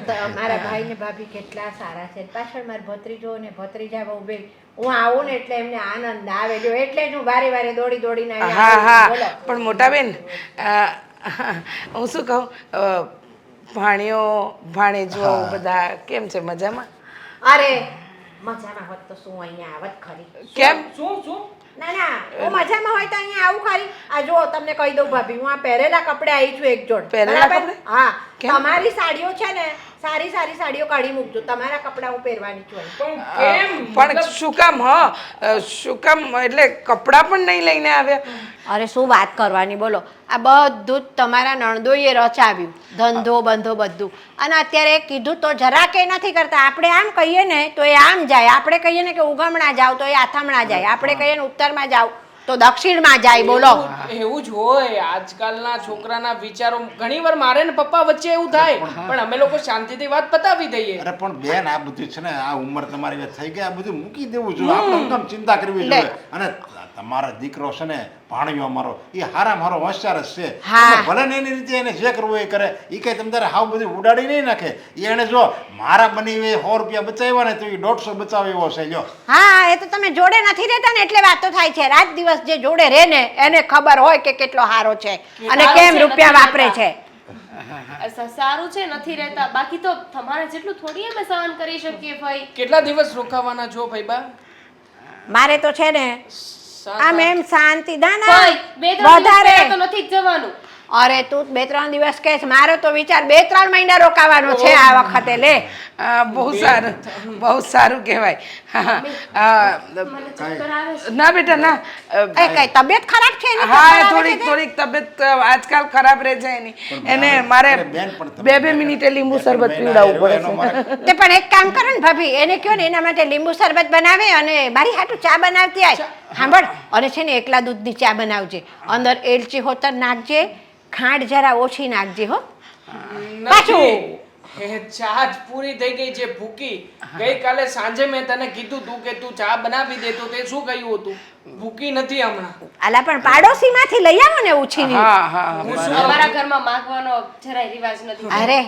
તો મારા ભાઈ ને ભાભી કેટલા સારા છે. પાછળ મારા ભત્રીજો ને ભત્રીજા બહુ બે હું આવું ને એટલે એમને આનંદ આવે જો, એટલે જ હું વારે વારે દોડી દોડીને અહીંયા હા આવું. હા, બોલો. પણ મોટા બેન હું શું કહું, ભાણીઓ ભાણેજો બધા કેમ છે? મજામાં? અરે મજામાં હોત તો શું અહીંયા આવત ખરી? કેમ? શું ના ના હું મજામાં હોય તો અહીંયા આવું ખરી? આ જો તમને કહી દઉં ભાભી, હું આ પહેરેલા કપડે આવી છું એક જોડ. પહેરેલા બરાબર? કપડે? હા. કેમ? તમારી સાડીઓ છે ને, સારી સારી સાડીઓ કાઢી મૂકજો, તમારા કપડા હું પહેરવાની છું અહીં. પણ કેમ? પણ શું કામ? શું કામ? એટલે કપડાં પણ નહીં લઈને આવ્યા? અરે શું વાત કરવાની બોલો, આ બધું જ તમારા નણદોઈએ રચાવ્યું, ધંધો બંધો બધું. અને અત્યારે કીધું તો જરા કે નથી કરતા. આપણે આમ કહીએ ને તો એ આમ જાય, આપણે કહીએ ને કે ઉગમણા જાવ તો એ આથમણા જાય, આપણે કહીએ ને ઉત્તરમાં જાવ તો દક્ષિણમાં જાય. બોલો. એવું જ હોય, આજકાલના છોકરાના વિચારો. ઘણીવાર મારે ને પપ્પા વચ્ચે એવું થાય, પણ અમે લોકો શાંતિથી વાત પતાવી દઈએ. અરે પણ બેન આ બધું છે ને, આ ઉંમર તમારી વાત થઈ ગઈ, આ બધું મૂકી દેવું જોઈએ. આપણે એકદમ ચિંતા કરવી જોઈએ. અને તમારો દીકરો છે ને, ભાણિયો અમારો, એ હારામાં હારો હોશિયાર જ છે. હા. એટલે ભલે ને એની રીતે એને જે કરવું એ કરે. એ કઈ તમ તારે હાવ બધું ઉડાડી નહીં નાખે. એને જો મારા બની 100 રૂપિયા બચાવ્યા ને તો એ 150 બચાવે એવો છે. જો હા, એ તો તમે જોડે નથી રહેતા ને એટલે વાતો થાય છે. રાત દિવસ જે જોડે રહે ને એને ખબર હોય કે કેટલો હારો છે અને સારું કેમ છે, રૂપિયા નથી વાપરે છે. સારું છે નથી રહેતા, બાકી તો તમારે જેટલું થોડી અમે સહન કરી શકીએ ભાઈ. કેટલા દિવસ રોકાવાના છો ભાઈબા? મારે તો છે ને આમ એમ શાંતિ દાના ભાઈ 2-3 દિવસ વધારે. પહેલા તો નથી જ જવાનું. અરે તું 2-3 દિવસ કે મારો તો વિચાર 2-3 મહિના રોકાવાનો છે આ વખતે. લે બહુ સારું, બહુ સારું કહેવાય. મને ચક્કર આવે છે. ના બેટા ના. એ કઈ તબિયત ખરાબ છે એની? હા, ચક્કર આવે થોડીક છે? થોડીક તબિયત આજકાલ ખરાબ રહે છે એની. એને મારે અરે બેન પણ તમે 2-2 મિનિટે લીંબુ શરબત પીવડાવવું એનો પડે મારે છે. તે પણ એક કામ કરો ને ભાભી, એને કહો ને એના માટે લીંબુ શરબત બનાવે અને મારી હાટુ ચા બનાવતી આય. સાંભળ, અને છે ને એકલા દૂધની ચા બનાવજે, અંદર એલચી હોતર નાખજે, ખાંડ જરા ઓછી નાખજે હો. નથી. એ ચા જ પૂરી થઈ ગઈ છે, ભૂકી. ગઈકાલે સાંજે મેં તને કીધું તું કે તું ચા બનાવી દે, તો તે શું કહ્યું હતું? ભૂકી નથી હમણાં. આલા પણ પાડોશીમાંથી લઈ આવો ને ઉછીની. હા હા. અમારા ઘરમાં માંગવાનો જરાય રિવાજ નથી. અરે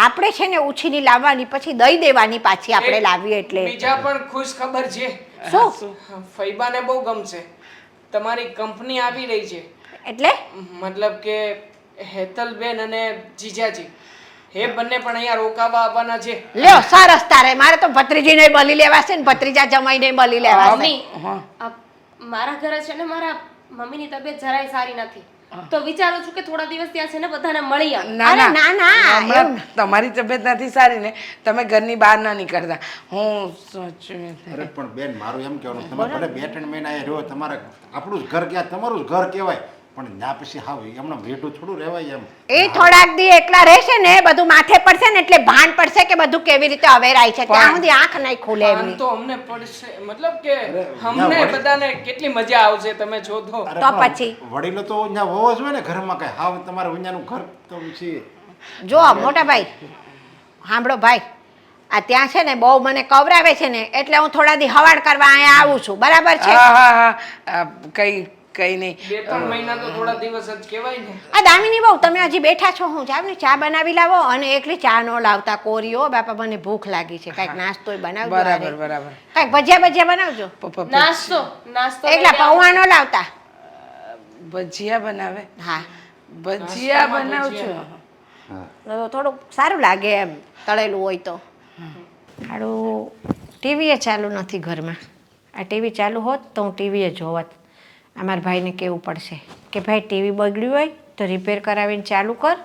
આપણે છે ને ઉછીની લાવવાની પછી દઈ દેવાની પાછી આપણે લાવીએ એટલે. બીજા પણ ખુશ ખબર છે. શું? ફૈબાને બહુ ગમશે. તમારી કંપની આવી રહી છે. એટલે મતલબ કે હેતલબેન અને જીજાજી એ બંને પણ અહીંયા રોકાવા આવવાના છે. લ્યો સરસ. તારે મારે તો ભત્રીજીને બલી લેવા છે ને ભત્રીજા જમાઈને બલી લેવા છે. મમ્મી, મારા ઘરે છે ને મારા મમ્મીની તબિયત જરાય સારી નથી, તો વિચારું છું કે થોડા દિવસ ત્યાં છે ને બધાને મળી આવું. ના અરે ના ના ના હમણાં તમારી તબિયત નથી સારી ને, તમે ઘરની બહાર ના નીકળતા. હું સોચું અરે પણ બેન મારું એમ કહેવાનું, તમે ભલે 2-3 મહિના એ રહ્યો, તમારે આપણું જ ઘર ક્યાં તમારું જ ઘર કહેવાય, પણ ના પછી હાવ હમણાં ભેટું થોડું રહેવાય એમ. એ થોડાક દી એકલા રહેશે ને બધું માથે પડશે ને એટલે ભાન પડશે કે બધું કેવી રીતે અવેરાય છે. ત્યાં સુધી આંખ નહીં ખુલે આમ એમની. તો અમને પડશે, મતલબ કે અમને બધાને કેટલી મજા આવશે તમે જો તો. અરે તો પણ પછી? વડીલો તો ત્યાં હોવો જ હોય ને ઘરમાં. કઈ હાવ તમારે અહીંયાનું ઘર તો પછી જો મોટા ભાઈ સાંભળો ભાઈ, આ ત્યાં છે ને બહુ મને કવરાવે છે ને એટલે હું થોડા દી હવાડ કરવા અહીંયા આવું છું બરાબર છે હા હા હા કઈ નહીં 2-3 મહિના તો થોડા દિવસ જ કહેવાય ને. આ દામિની બહુ તમે હજી બેઠા છો હું જાવ ને ચા બનાવી લાવો અને એકલી ચા નો લાવતા કોરીઓ બાપા મને ભૂખ લાગી છે કાંઈક નાસ્તોય બનાવજો બરાબર બરાબર કાંઈક ભજીયા બનાવજો નાસ્તો એકલા પૌવા નો લાવતા ભજીયા બનાવે હા ભજીયા બનાવજો તો થોડુંક સારું લાગે એમ તળેલું હોય તો હાડું ટીવી ચાલુ નથી ઘરમાં આ ટીવી ચાલુ હોત તો હું ટીવી જોવત અમારા ભાઈને કહેવું પડશે કે ભાઈ ટીવી બગડ્યું હોય તો રિપેર કરાવીને ચાલુ કર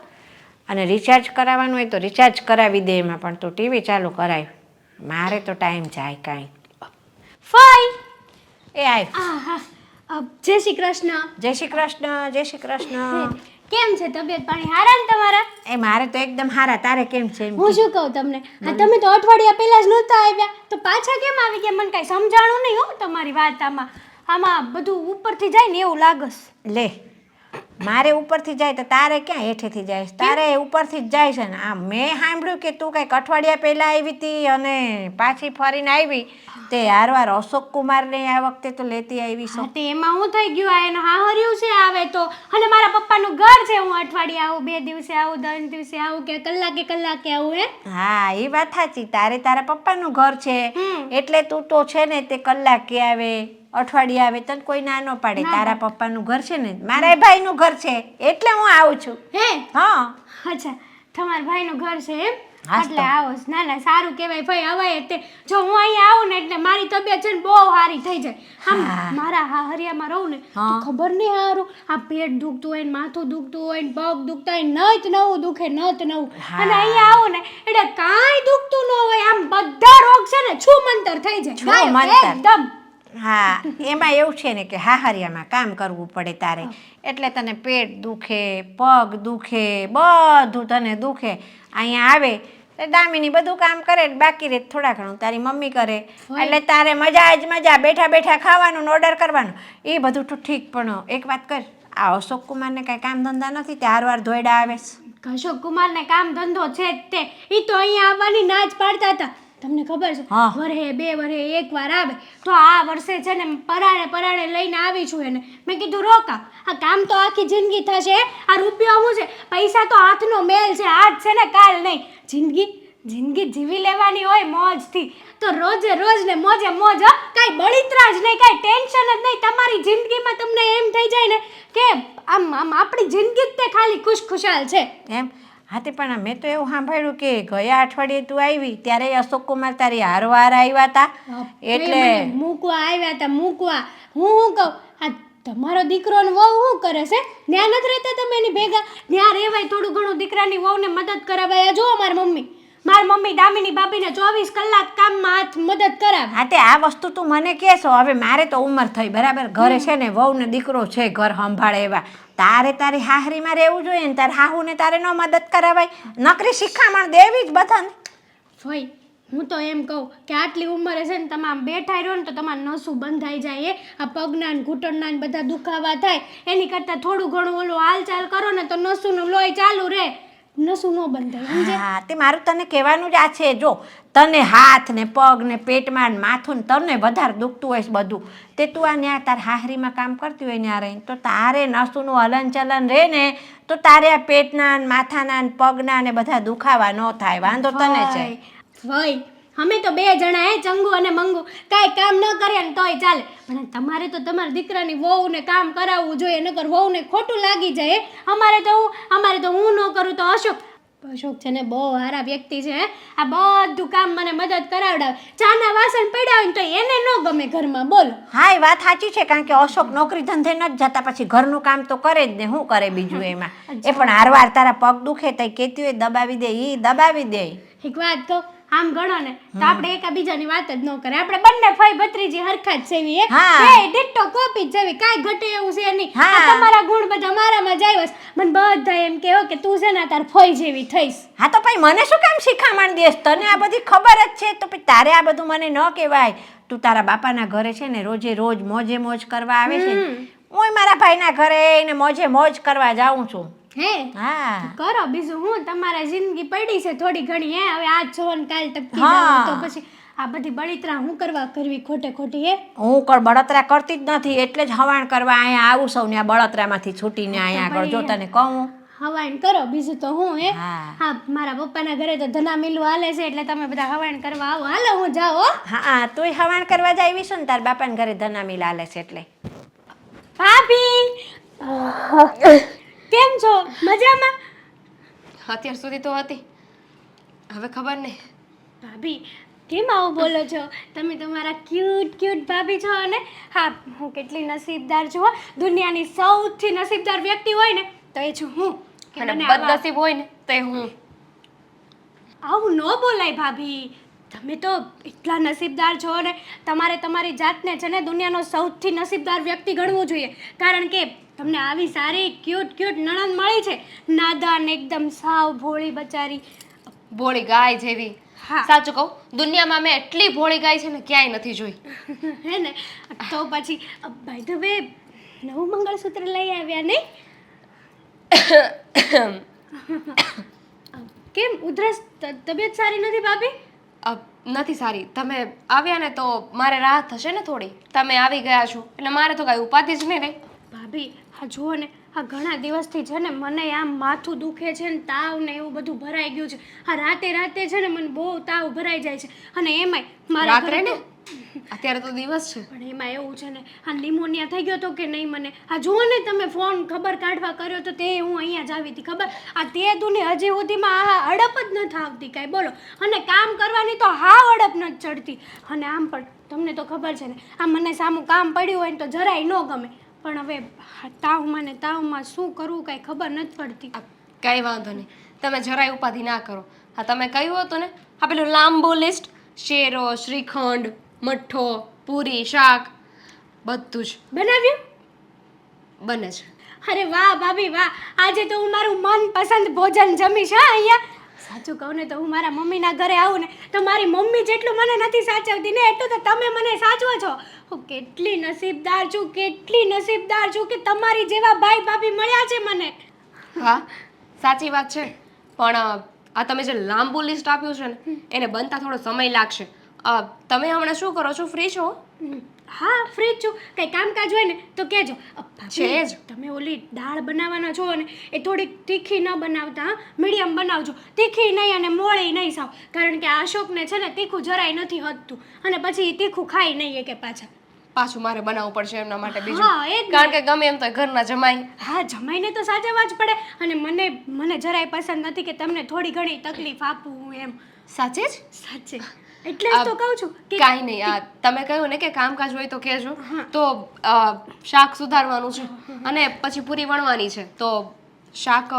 અને રિચાર્જ કરાવવાનું હોય તો રિચાર્જ કરાવી દે એમાં પણ તો ટીવી ચાલુ કરાય મારે તો ટાઈમ જાય કાંઈ ફઈ એ આવ્યું આહા જય શ્રી કૃષ્ણ. જય શ્રી કૃષ્ણ જય શ્રી કૃષ્ણ કેમ છે તબિયત પાણી હારા ને તમારા? એ મારે તો એકદમ સારા તારે કેમ છે એમ હું શું કહું તમને હા તમે તો અઠવાડિયા પહેલા જ નહોતા આવ્યા તો પાછા કેમ આવી ગયા મને કાંઈ સમજાણું નહીં હો તમારી વાત આમાં બધું ઉપરથી જાય ને એવું લાગસ. લે મારે ઉપરથી જાય તો તારે ક્યાં હેઠેથી જાય તારે ઉપરથી જ જાય છે ને આ મેં સાંભળ્યું કે તું કંઈક અઠવાડિયા પહેલાં આવી હતી અને પાછી ફરીને આવી તે હારવાર અશોક કુમારને આ વખતે તો લેતી આવી હા છો તે એમાં હું થઈ ગયું આ એનો હાહર્યું છે આવે તો અને મારા પપ્પાનું ઘર છે હું અઠવાડિયે આવું 2 દિવસે આવું 3 દિવસે આવું કે કલાકે આવું હે. હા એ વાત સાચી તારા પપ્પાનું ઘર છે એટલે તું તો છે ને તે કલાકે આવે અઠવાડિયે આવે તને કોઈ ના ન પાડે તારા પપ્પાનું ઘર છે ને મારા ભાઈનું ઘર છે એટલે હું આવું છું હે હા અચ્છા તમારા ભાઈનું ઘર છે એમ હા એટલે આવો ના ના સારું કહેવાય ભાઈ હવાય તે જો હું અહીંયા આવું ને એટલે મારી તબિયત છે ને બહુ સારી થઈ જાય આમ મારા હરિયામાં રહું ને તો ખબર નહીં સારું આ પેટ દુખતું હોય ને માથું દુખતું હોય ને પગ દુખતા હોય નત નવું દુખે નત નવું અને અહીંયા આવું ને એટલે કાંઈ દુખતું ન હોય આમ બધા રોગ છે ને છૂમંતર થઈ જાય છૂમંતર. એકદમ હા એમાં એવું છે ને કે હાહરિયામાં કામ કરવું પડે તારે એટલે તને પેટ દુખે પગ દુખે બધું તને દુખે અહીંયા આવે તો દામિની બધું કામ કરે બાકી રહે થોડા ઘણું તારી મમ્મી કરે એટલે તારે મજા જ મજા બેઠા બેઠા ખાવાનું ને ઓર્ડર કરવાનું એ બધું તો ઠીક પણ એક વાત કર આ અશોક કુમારને કાંઈ કામ ધંધા નથી તે હારવાર ધોયડા આવે છે અશોક કુમારને કામ ધંધો છે જ તે ઈ તો અહીંયા આવવાની ના જ પાડતા હતા તમને ખબર છે હા. વરહે 2 વરહે એકવાર આવે તો આ વર્ષે છે ને પરાણે લઈને આવી છું એને મેં કીધું રોકા આ કામ તો આખી જિંદગી થશે આ રૂપિયો શું છે પૈસા તો હાથનો મેલ છે આજ છે ને કાલ નહીં જિંદગી જીવી લેવાની હોય મોજથી તો રોજે રોજ ને મોજે મોજ કાંઈ બળિતરા જ નહીં કાંઈ ટેન્શન જ નહીં તમારી જિંદગીમાં તમને એમ થઈ જાય ને કે આમ આપણી જિંદગી જ તે ખાલી ખુશખુશાલ છે એમ હા તે પણ મેં તો એવું સાંભળ્યું કે ગયા અઠવાડિયે તું આવી ત્યારે અશોક કુમાર તારી હારવાર આવ્યા હતા એટલે મૂકવા આવ્યા હતા મૂકવા હું કહું આ તમારો દીકરો ને વહુ શું કરે છે ત્યાં નથી રહેતા તમે એની ભેગા ત્યાં રહેવાય થોડું ઘણું દીકરાની વહુને મદદ કરાવાય જો મારી મમ્મી દામિની ભાભીને 24 કલાક કામમાં હાથ મદદ કરાવે હા તે આ વસ્તુ તું મને કહેશો હવે મારે તો ઉંમર થઈ બરાબર ઘરે છે ને વહુ ને દીકરો છે ઘર સંભાળે એવા તારી હાહરીમાં રહેવું જોઈએ ને તારે હાહુને તારે ન મદદ કરાવાય નકરી શિખામણ દેવી જ બધાને ભાઈ હું તો એમ કહું કે આટલી ઉંમરે છે ને તમે આમ બેઠા રહ્યો ને તો તમારા નસું બંધાઈ જાય આ પગના ને ઘૂંટણના ને બધા દુખાવા થાય એની કરતાં થોડું ઘણું ઓલું હાલચાલ કરો ને તો નસુનું લોહી ચાલુ રહે નસું ન બંધાય હા તે મારું તને કહેવાનું જ આ છે જો તને હાથ ને પગ ને પેટમાં ને માથું ને તને વધારે દુખતું હોય બધું તે તું આ ન્યા તાર હાહરીમાં કામ કરતી હોય ત્યાં રહીને તો તારે નસુનું હલન ચલન રહે ને તો તારે આ પેટના ને માથાના ને પગના ને બધા દુખાવા ન થાય વાંધો તને છે ભાઈ અમે તો 2 જણા હે ચંગુ અને મંગુ કાંઈ કામ ન કરે ને તોય ચાલે પણ તમારે તો તમારા દીકરાની વહુને કામ કરાવવું જોઈએ નકર વહુને ખોટું લાગી જાય અમારે તો હું ન કરું તો અશોક છે ને બહુ સારા વ્યક્તિ છે આ બધું કામ મને મદદ કરાવડાવે ચાના વાસણ પડ્યા હોય ને તો એને ન ગમે ઘરમાં બોલો હા એ વાત સાચી છે કારણ કે અશોક નોકરી ધંધે ન જ જતા પછી ઘરનું કામ તો કરે જ ને શું કરે બીજું એમાં એ પણ હારવાર તારા પગ દુખે તો કહેતી હોય દબાવી દે ઈ દબાવી દે એક વાત કહું આમ ગણો ને તો આપણે એકાબીજાની વાત જ ન કરે આપણે બંને ફઈ ભત્રીજી હરખા જ સેવી બે ડિટ્ટો કોપી જ જેવી કાંઈ ઘટે એવું છે નહીં તમારા ગુણ બધા મારામાં જ આવ્યા મને બધા એમ કહો કે તું છે ને તાર ફઈ જેવી થઈશ હા તો પછી મને શું કામ શીખામણ દેશ તને આ બધી ખબર જ છે તો પછી તારે આ બધું મને ન કહેવાય તું તારા બાપાના ઘરે છે ને રોજે રોજ મોજે મોજ કરવા આવે છે હું મારા ભાઈના ઘરે ને મોજે મોજ કરવા જાઉં છું હે હા કરો બીજું હું તમારા જિંદગી પડી છે થોડી ઘણી હે હવે આજ છો ને કાલ ટપકી હા. જાવ તો પછી આ બધી બળિતરા હું કરવા કરવી ખોટે ખોટી હે હું બળતરા કરતી જ નથી એટલે જ હવાણ કરવા અહીંયા આવું સૌ ને આ બળતરામાંથી છૂટીને અહીંયા આગળ જો તને કહું હવાઈન કરો બીજું તો હું હે હા. હા મારા પપ્પાના ઘરે તો ધના મિલું હાલે છે એટલે તમે બધા હવાઈન કરવા આવો હાલો હું જાઉં હો હા તોય હવાણ કરવા જાવી છું ને તાર બાપાને ઘરે ધનામી લાલે છે એટલે ભાભી કેમ છો મજામાં અત્યાર સુધી તો હતી, હવે ખબર નહીં. ભાભી કેમ આવું બોલો છો તમે તમારા ક્યુટ ક્યુટ ભાભી છો અને હા હું કેટલી નસીબદાર છું હો. દુનિયાની સૌથી નસીબદાર વ્યક્તિ હોય ને તો એ છું હું કે અને મને આવા- બદનસીબ હોય ને તો એ હું. આવું ન બોલાય ભાભી તમે તો એટલા નસીબદાર છો ને તમારે તમારી જાતને છે ને દુનિયાનો સૌથી નસીબદાર વ્યક્તિ ગણવું જોઈએ કારણ કે તમને આવી સારી ક્યુટ ક્યુટ નણંદ મળી છે નાદાન એકદમ સાવ ભોળી બચારી ભોળી ગાય જેવી. હા. સાચું કહું, દુનિયામાં મેં એટલી ભોળી ગાય છે ને ક્યાંય નથી જોઈ. હે ને તો પછી બાય ધ વે નવું મંગળસૂત્ર લઈ આવ્યા નહીં કેમ ઉધરસ તબિયત સારી નથી ભાભી નથી સારી. તમે આવ્યા ને તો મારે રાહત થશે ને થોડી. તમે આવી ગયા છો એટલે મારે તો કાંઈ ઉપાધિ જ નહીં રહી. ભાભી આ જુઓ ને આ ઘણા દિવસથી છે ને મને આમ માથું દુખે છે ને તાવ ને એવું બધું ભરાઈ ગયું છે આ રાતે છે ને મને બહુ તાવ ભરાઈ જાય છે અને એમાંય મારા રાત્રે ઘરે ને તો અત્યારે તો દિવસ છે. પણ એમાં એવું છે ને આ નિમોનિયા થઈ ગયો તો કે નહીં મને આ જુઓ ને તમે ફોન ખબર કાઢવા કર્યો તો તે હું અહીંયા જ આવી હતી ખબર આ તે દુની હજી સુધીમાં આ અડપ જ નથી આવતી કાંઈ બોલો અને કામ કરવાની તો હાવ અડપ નથી ચડતી અને આમ પણ તમને તો ખબર છે ને આ મને સામું કામ પડ્યું હોય ને તો જરાય ન ગમે પણ હવે તાવમાં શું કરવું કાંઈ ખબર નથી પડતી કાંઈ વાંધો નહીં, તમે જરાય ઉપાધિ ના કરો. હા તમે કહ્યું હતું ને આ પેલું લાંબુ લિસ્ટ, શેરો, શ્રીખંડ, મઠ્ઠો, પૂરી, શાક બધું જ બનાવ્યું બને છે. અરે વાહ ભાભી વાહ આજે તો હું મારું મનપસંદ ભોજન જમીશ હા અહીંયા સાચું કહું ને તો હું મારા મમ્મીના ઘરે આવું ને તો મારી મમ્મી જેટલું મને નથી સાચવતી ને એટલું તો તમે મને સાચવો છો હું કેટલી નસીબદાર છું કે તમારી જેવા ભાઈ ભાભી મળ્યા છે મને હા સાચી વાત છે, પણ આ તમે જે લાંબુ લિસ્ટ આપ્યું છે ને એને બનતા થોડો સમય લાગશે. તમે હમણાં શું કરો છો, ફ્રી છો? હા ફ્રી જ છું કંઈ કામકાજ હોય ને તો કહેજો છે જ. તમે ઓલી દાળ બનાવવાના છો ને એ થોડીક તીખી ન બનાવતા મીડિયમ બનાવજો તીખી નહીં અને મોળી નહીં સાવ કારણ કે આ અશોકને છે ને તીખું જરાય નથી હદતું અને પછી ઈ તીખું ખાઈ નહીં કે પાછું મારે બનાવવું પડશે એમના માટે હા, બીજું, એ જ કારણ કે ગમે એમ તો ઘરના જમાઈ. હા જમાઈને તો સાચવવા જ પડે અને મને જરાય પસંદ નથી કે તમને થોડી ઘણી તકલીફ આપું એમ સાચે જ? સાચે એટલે જ તો કહું છું કે કાંઈ નહીં, આ તમે કહ્યું ને કે કામકાજ હોય તો કહેજો. તો શાક સુધારવાનું છે અને પછી પૂરી વણવાની છે તો શાક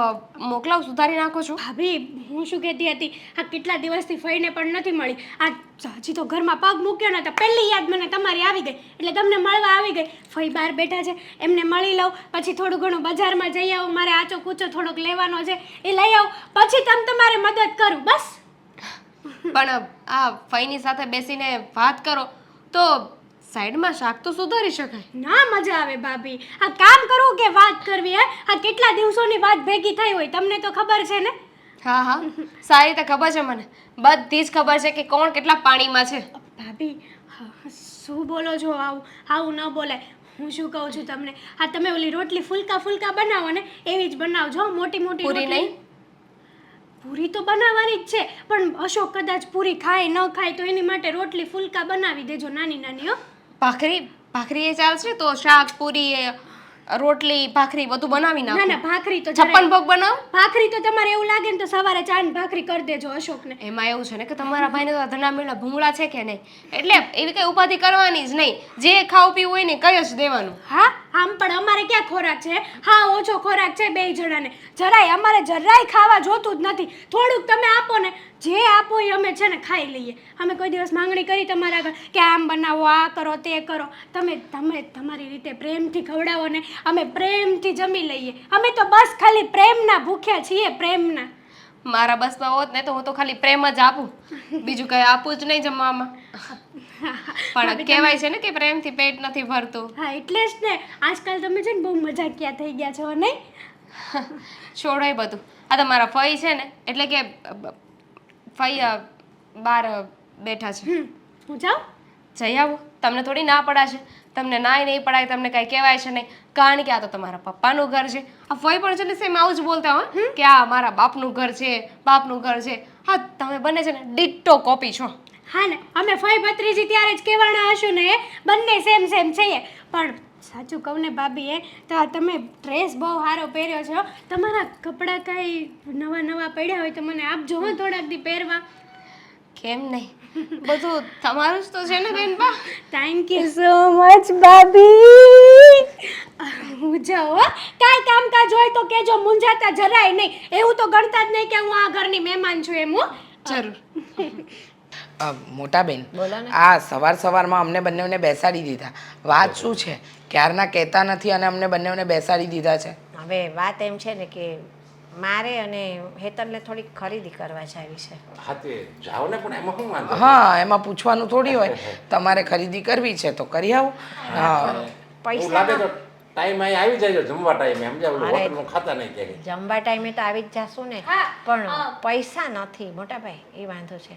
મોકલાવ, સુધારી નાખો છો? ભાભી હું શું કહેતી હતી આ કેટલા દિવસથી ફઈને પણ નથી મળી આ હજી તો ઘરમાં પગ મૂક્યો ને તો પહેલી યાદ મને તમારી આવી ગઈ એટલે તમને મળવા આવી ગઈ ફઈ બહાર બેઠા છે એમને મળી લઉં પછી થોડું ઘણું બજારમાં જઈ આવું મારે આચો કૂચો થોડોક લેવાનો છે એ લઈ આવું પછી તમારે મદદ કરું બસ પણ આ ફઈની સાથે બેસીને વાત કરો તો સાઈડમાં શાક તો સુધારી શકાય. ના મજા આવે ભાભી આ કામ કરવું કે વાત કરવી હે આ કેટલા દિવસોની વાત ભેગી થઈ હોય તમને તો ખબર છે ને હા હા સારી રીતે ખબર છે મને, બધી જ ખબર છે કે કોણ કેટલા પાણીમાં છે. ભાભી શું બોલો છો આવું ન બોલાય હું શું કહું છું તમને આ તમે ઓલી રોટલી ફુલકા બનાવો ને એવી જ બનાવજો મોટી મોટી પૂરી રોટલી. નહીં? પૂરી તો બનાવવાની જ છે પણ અશોક કદાચ પૂરી ખાય ન ખાય તો એની માટે રોટલી ફુલકા બનાવી દેજો નાની હો. ભાખરી એ ચાલશે તો શાક, પૂરી, રોટલી, ભાખરી બધું બનાવી ના નાખો. ના ભાખરી તો છપ્પન ભોગ બનાવો. ભાખરી તો તમારે એવું લાગે ને તો સવારે ચા ને ભાખરી કરી દેજો અશોકને એમાં એવું છે ને કે તમારા ભાઈને તો ધના મેળા ભૂંગળા છે કે નહીં, એટલે એવી કઈ ઉપાધિ કરવાની જ નહીં, જે ખાવું પીવું હોય ને કઈ જ દેવાનું. હા આમ પણ અમારે ક્યાં ખોરાક છે હા ઓછો ખોરાક છે બે જણાને અમારે જરાય ખાવા જોતું જ નથી થોડુંક તમે આપો ને જે આપો એ અમે છે ને ખાઈ લઈએ અમે કોઈ દિવસ માંગણી કરી તમારા આગળ કે આમ બનાવો આ કરો તે કરો તમે તમારી રીતે પ્રેમથી ખવડાવો ને અમે પ્રેમથી જમી લઈએ અમે તો બસ ખાલી પ્રેમના ભૂખ્યા છીએ પ્રેમના. મારા બસમાં હોત ને તો હું તો ખાલી પ્રેમ જ આપું, બીજું કઈ આપું જ નહીં જમવામાં. પણ કહેવાય છે ને કે પ્રેમથી પેટ નથી ભરતું. હા એટલે જ ને આજકાલ તમે છે ને બહુ મજાકિયા થઈ ગયા છો નહીં છોડો એ બધું. આ તમારા ફઈ છે ને, એટલે કે ફઈ બહાર બેઠા છે. હું જાઉં? જઈ આવો. તમને થોડી ના પડાશે. તમને નાય નહીં પડાય, તમને કાંઈ કહેવાય છે નહીં. કારણ કે આ તો તમારા પપ્પાનું ઘર છે. આ ફઈ પણ છે ને સેમ આવું જ બોલતા હોય કે આ મારા બાપનું ઘર છે, બાપનું ઘર છે. હા, તમે બંને છે ને ડિટ્ટો કોપી છો. હા ને, અમે ફઈ ભત્રીજી ત્યારે જ કહેવાના હશું ને, બંને સેમ સેમ છીએ. પણ સાચું કહું ને ભાભી, તો તમે ડ્રેસ બહુ સારો પહેર્યો છો. તમારા કપડાં કાંઈ નવા નવા પડ્યા હોય તો મને આપજો હો થોડાક દી પહેરવા. કેમ નહીં? બધું તમારું જ તો છે ને બેનબા. થેન્ક યુ સો મચ ભાભી. હું જાઉં હો. કાંઈ કામકાજ હોય તો કેજો, મૂંઝાતા જરાય નહીં. એવું તો ગણતા જ નહીં કે હું આ ઘરની મહેમાન છું એમ. હું જરૂર. મોટા બેન, આ સવારમાં અમને બંનેને બેસાડી દીધા. વાત શું છે? ક્યારના કહેતા નથી અને અમને બંનેને બેસાડી દીધા છે. હવે વાત એમ છે ને કે મારે અને હેતલને થોડીક ખરીદી કરવા જાવી છે. હા તે જાઓ ને, પણ એમાં શું વાંધો? હા, એમાં પૂછવાનું થોડી હોય. તમારે ખરીદી કરવી છે તો કરી આવો. હા, એવું પૈસા લાગે તો ટાઈમ અહીં આવી જાય જમવા ટાઈમે, સમજ્યા? ઓલું હોટલનું ખાતા નહીં ક્યાંય. જમવા ટાઈમે તો આવી જ જાશું ને, હા, પણ પૈસા નથી મોટા ભાઈ, એ વાંધો છે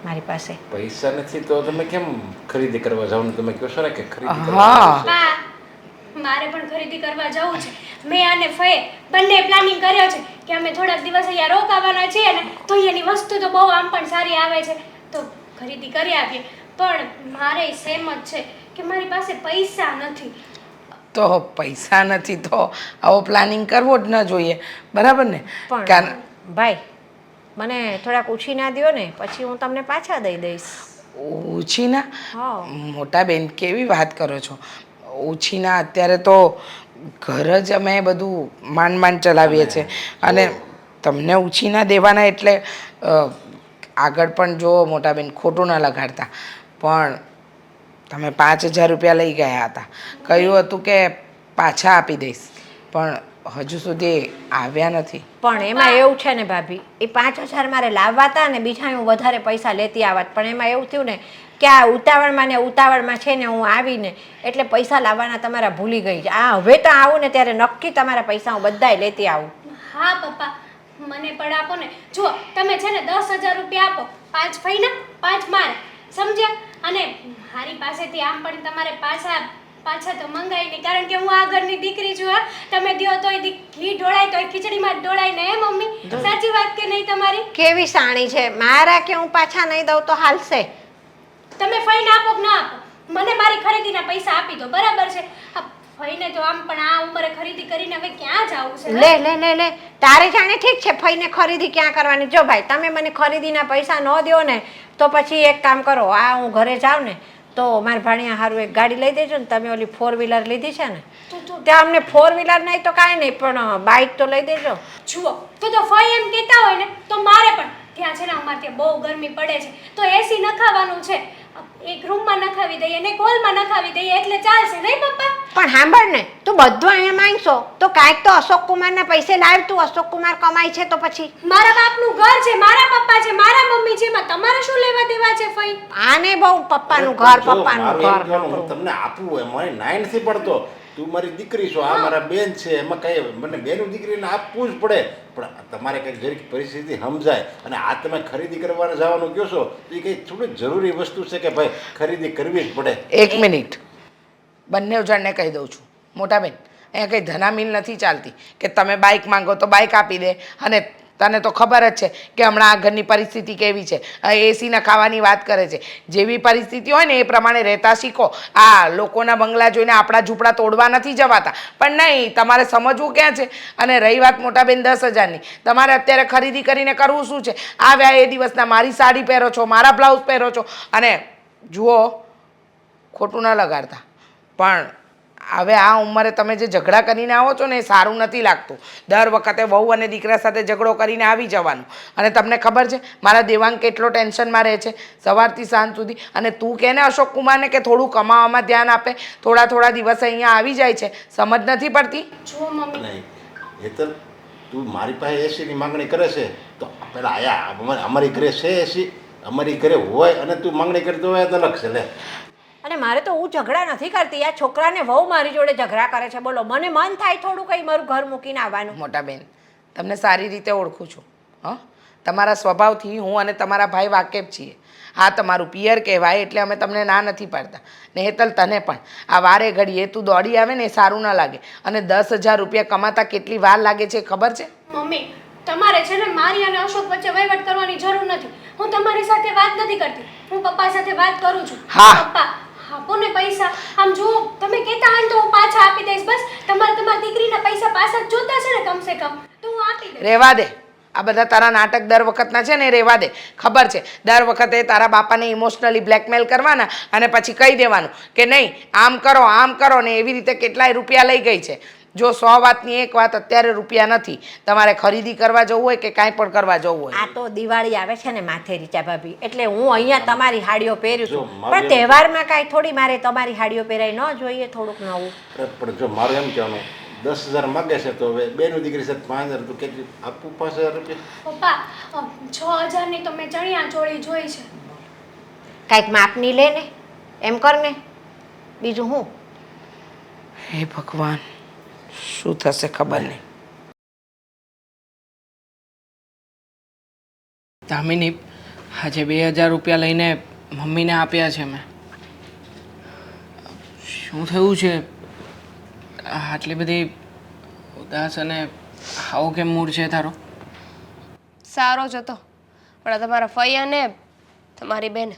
મારી પાસે. પૈસા નથી તો તમે કેમ ખરીદી કરવા જાવ ને? તમે કહો છો ને કે ખરીદી કરવા હા. જાવ છે. મારે પણ ખરીદી કરવા જવું છે. મેં અને ફઈએ બંને પ્લાનિંગ કર્યો છે કે અમે થોડાક દિવસ અહીંયા રોકાવાના છીએ ને, તો અહીંયાની વસ્તુ તો બહુ આમ પણ સારી આવે છે, તો ખરીદી કરી આવીએ. પણ મારે સેમ જ છે કે મારી પાસે પૈસા નથી. તો પૈસા નથી તો આવો પ્લાનિંગ કરવો જ ન જોઈએ, બરાબર ને? પણ ભાઈ મને થોડાક ઉછી ના દ્યો ને, પછી હું તમને પાછા દઈ દઈશ. ઉછીના? હા. મોટા બેન, કેવી વાત કરો છો? ઉછીના અત્યારે તો ઘર જ અમે બધું માંડ ચલાવીએ છીએ અને તમને ઉછીના દેવાના એટલે આગળ પણ જો મોટા બેન ખોટું ના લગાડતા, પણ તમે 5,000 રૂપિયા લઈ ગયા હતા. કહ્યું હતું કે પાછા આપી દઈશ, પણ હજુ સુધી આવ્યા નથી. પણ એમાં એવું છે ને ભાભી, એ 5,000 મારે લાવવા હતા ને બીજા હું વધારે પૈસા લેતી આવત, પણ એમાં એવું થયું ને કે આ ઉતાવળમાં છે ને હું આવીને એટલે પૈસા લાવવાના તમારા ભૂલી ગઈ છે. આ હવે તો આવું ને ત્યારે નક્કી તમારા પૈસા હું બધાય લેતી આવું. હા પપ્પા, મને પણ આપો ને. જુઓ, તમે છે ને 10,000 રૂપિયા આપો, 5 ફઈના 5 મારે, સમજ્યા? અને મારી પાસેથી આમ પણ તમારે પાછા તો મંગાઈ નહીં, કારણ કે હું આ ઘરની દીકરી છું. હા, તમે દ્યો તોય ઘી ઢોળાય તોય ખીચડીમાં જ ઢોળાય ને, હે મમ્મી? સાચી વાત કે નહીં તમારી? કેવી સાણી છે મારા, કે હું પાછા નહીં દઉં તો હાલશે? તમે ફઈને આપો કે ના આપો, મને મારી ખરીદીના પૈસા આપી દો, બરાબર છે? ફઈને તો આમ પણ આ ઉંમરે ખરીદી કરીને હવે ક્યાં જાવું છે? લે તારે જાણે ઠીક છે ફઈને ખરીદી ક્યાં કરવાની. જો ભાઈ તમે મને ખરીદીના પૈસા ન દો ને તો પછી એક કામ કરો, આ હું ઘરે જાઉં ને તો મારા ભાણિયા હારું એક ગાડી લઈ દેજો ને. તમે ઓલી 4-વ્હીલર લીધી છે ને, ત્યાં અમને 4-વ્હીલર નહીં તો કાંઈ નહીં, પણ બાઇક તો લઈ દેજો. જુઓ, તો ફઈ એમ કહેતા હોય ને તો મારે પણ ત્યાં છે ને, અમારે ત્યાં બહુ ગરમી પડે છે, તો એસી નખાવાનું છે. એક રૂમમાં નખાવી દઈએ ને એક હોલમાં નખાવી દઈએ એટલે ચાલશે, નહીં પપ્પા? પણ સાંભળ ને, તું બધું અહીંયા માંગશો તો કાંઈક તો અશોક કુમારના પૈસે લાવ. તું અશોક કુમાર કમાય છે તો પછી મારા બાપનું ઘર છે, મારા પપ્પા છે, મારા મમ્મી છે, એમાં તમારે શું લેવા દેવા છે ફઈ? આને બહુ પપ્પાનું ઘર, જો, પપ્પાનું મારું એમ ઘર. કહેવાનું, હું તમને આપવું હોય, મને નાય નથી પડતો. તું મારી દીકરી છો, આ મારા બેન છે, એમાં કઈ મને બેનું દીકરીને આપવું જ પડે. પણ તમારે કંઈક જરીક પરિસ્થિતિ સમજાય અને આ તમે ખરીદી કરવાને જવાનું કહો છો તો એ કંઈ થોડી જરૂરી વસ્તુ છે કે ભાઈ ખરીદી કરવી જ પડે. 1 મિનિટ, બંને જણને કહી દઉં છું. મોટા બેન, અહીંયા કંઈ ધનામીલ નથી ચાલતી કે તમે બાઇક માંગો તો બાઇક આપી દે. અને તને તો ખબર જ છે કે હમણાં આ ઘરની પરિસ્થિતિ કેવી છે. એસી નખાવાની વાત કરે છે. જેવી પરિસ્થિતિ હોય ને એ પ્રમાણે રહેતા શીખો. આ લોકોના બંગલા જોઈને આપણા ઝૂંપડા તોડવા નથી જવાતા, પણ નહીં, તમારે સમજવું ક્યાં છે. અને રહી વાત મોટા બેન 10,000ની, તમારે અત્યારે ખરીદી કરીને કરવું શું છે? આવ્યા એ દિવસના મારી સાડી પહેરો છો, મારા બ્લાઉઝ પહેરો છો, અને જુઓ ખોટું ન લગાડતા, પણ હવે આ ઉંમરે તમે જે ઝઘડા કરીને આવો છો ને એ સારું નથી લાગતું. દર વખતે વહુ અને દીકરા સાથે ઝઘડો કરીને આવી જવાનું. અને તમને ખબર છે મારા દેવાંગ કેટલો ટેન્શનમાં રહે છે સવારથી સાંજ સુધી. અને તું કહે ને અશોક કુમારને કે થોડું કમાવામાં ધ્યાન આપે, થોડા દિવસ અહીંયા આવી જાય છે, સમજ નથી પડતી? જુઓ મમ્મી, નહીં હેતલ, તું મારી પાસે એસીની માંગણી કરે છે તો પેલા આયા અમારી ઘરે છે એસી, અમારી ઘરે હોય અને તું માંગણી કરતો હોય તો અલગ છે. લે અને મારે તો હું ઝઘડા નથી કરતી, આ છોકરાને વહુ મારી જોડે ઝઘડા કરે છે. બોલો, મને મન થાય થોડું કંઈ મારું ઘર મૂકીને આવવાનું. મોટા બેન, તમને સારી રીતે ઓળખું છું. હં, તમારા સ્વભાવથી હું અને તમારા ભાઈ વાકેફ છીએ. હા, તમારું પિયર કહેવાય એટલે અમે તમને ના નથી પાડતા. ને હેતલ, તને પણ આ વારે ઘડીએ તું દોડી આવે ને એ સારું ન લાગે. અને 10,000 રૂપિયા કમાતા કેટલી વાર લાગે છે ખબર છે? મમ્મી, તમારે છે ને મારી અને અશોક વચ્ચે વહીવટ કરવાની જરૂર નથી. હું તમારી સાથે વાત નથી કરતી, હું પપ્પા સાથે વાત કરું છું. હા. પપ્પા, આપો ને પૈસા. આમ જુઓ, તમે કહેતા હોય ને તો હું પાછા આપી દઈશ. બસ તમારી દીકરીના પૈસા પાછા જ જોતા છે ને કમસે કમ, તો હું આપી દઈશ. રહેવા દે. આ બધા તારા નાટક દર વખતના છે ને એ રહેવા દે. ખબર છે, દર વખતે તારા બાપાને ઇમોશનલી બ્લેકમેલ કરવાના અને પછી કહી દેવાનું કે નહીં આમ કરો ને એવી રીતે કેટલાય રૂપિયા લઈ ગઈ છે. જો 100 વાતની એક વાત, અત્યારે રૂપિયા નથી. તમારે ખરીદી કરવા જવું હોય કે કાંઈ પણ કરવા જવું હોય. આ તો દિવાળી આવે છે ને માથે રીચા ભાભી, એટલે હું અહીંયા તમારી હાડીઓ પહેરું છું. પણ તહેવારમાં કાંઈ થોડી મારે તમારી હાડીઓ પહેરાય ન જોઈએ, થોડુંક નવું. પણ જો મારું એમ કહેવાનું 10,000 માગે છે તો હવે બેનું દીકરી સાથે 5,000 તો કેટલી આપવું? 5,000 રૂપિયા. પપ્પા, 6,000ની તો મેં ચણિયા ચોળી જોઈ છે. કાંઈક માપની લે ને, એમ કર ને, બીજું હું. હે ભગવાન, શું થશે ખબર નહીં. દામિની, આજે 2,000 રૂપિયા લઈને મમ્મીને આપ્યા છે મેં. શું થયું છે? આટલી બધી ઉદાસ અને આવો કેમ મૂડ છે તારો? સારો જ હતો, પણ આ તમારા ફઈ અને તમારી બેન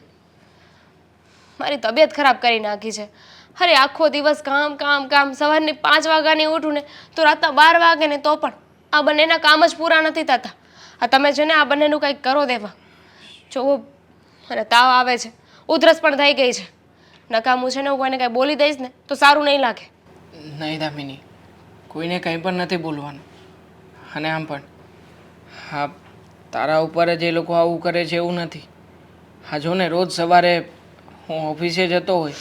મારી તબિયત ખરાબ કરી નાખી છે. અરે આખો દિવસ કામ કામ કામ. સવારની 5 વાગ્યાની ઉઠું ને તો રાતના 12 વાગે ને તો પણ આ બંનેના કામ જ પૂરા નથી થતા. આ તમે છે ને આ બંનેનું કંઈક કરો દેવા. જો મને તાવ આવે છે, ઉધરસ પણ થઈ ગઈ છે. નકામું છે ને હું કોઈને કાંઈ બોલી દઈશ ને તો સારું નહીં લાગે. નહીં દામિની, કોઈને કંઈ પણ નથી બોલવાનું. અને આમ પણ હા, તારા ઉપર જ એ લોકો આવું કરે છે એવું નથી. હા જો ને, રોજ સવારે હું ઓફિસે જતો હોય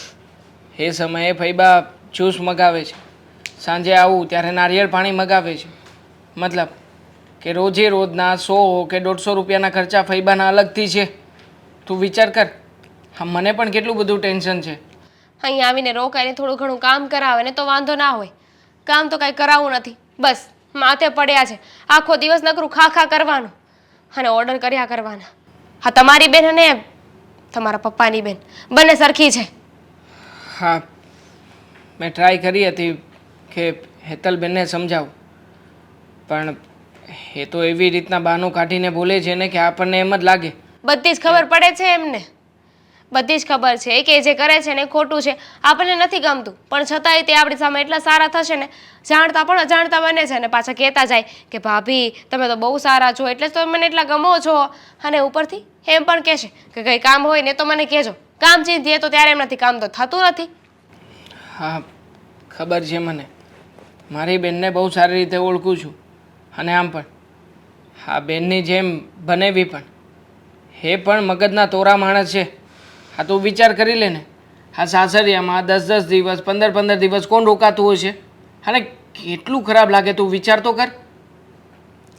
એ સમયે ફૈબા જ્યુસ મગાવે છે, સાંજે આવું ત્યારે નારિયેળ પાણી મગાવે છે. મતલબ કે રોજે રોજના 100 કે 150 રૂપિયાના ખર્ચા ફૈબાના અલગથી છે. તું વિચાર કર. હા, મને પણ કેટલું બધું ટેન્શન છે. અહીં આવીને રોકાઈને થોડું ઘણું કામ કરાવે ને તો વાંધો ના હોય. કામ તો કાંઈ કરાવવું નથી, બસ માથે પડ્યા છે. આખો દિવસ નકરું ખા કરવાનું અને ઓર્ડર કર્યા કરવાના. હા, તમારી બેન અને તમારા પપ્પાની બેન બંને સરખી છે. હા, મેં ટ્રાય કરી હતી કે હેતલબેનને સમજાવું, પણ એ તો એવી રીતના બહાનું કાઢીને બોલે છે ને કે આપણને એમ જ લાગે. બધી જ ખબર પડે છે એમને, બધી જ ખબર છે કે જે કરે છે ને એ ખોટું છે. આપણને નથી ગમતું, પણ છતાંય તે આપણી સામે એટલા સારા થશે ને, જાણતા પણ અજાણતા બને છે. અને પાછા કહેતા જાય કે ભાભી તમે તો બહુ સારા છો, એટલે જ તો મને એટલા ગમો છો. અને ઉપરથી એમ પણ કહેશે કે કંઈ કામ હોય ને તો મને કહેજો. કામ ચીંધીએ તો ત્યારે એમ નથી, કામ તો થતું નથી. હા, ખબર છે મને. મારી બેનને બહુ સારી રીતે ઓળખું છું. અને આમ પણ હા, બેનની જેમ બનેવી પણ એ પણ મગજના તોરા માણસ છે. હા, તું વિચાર કરી લે ને, હા સાસરિયામાં 10-10 દિવસ 15-15 દિવસ કોણ રોકાતું હોય છે? અને કેટલું ખરાબ લાગે, તું વિચાર તો કર.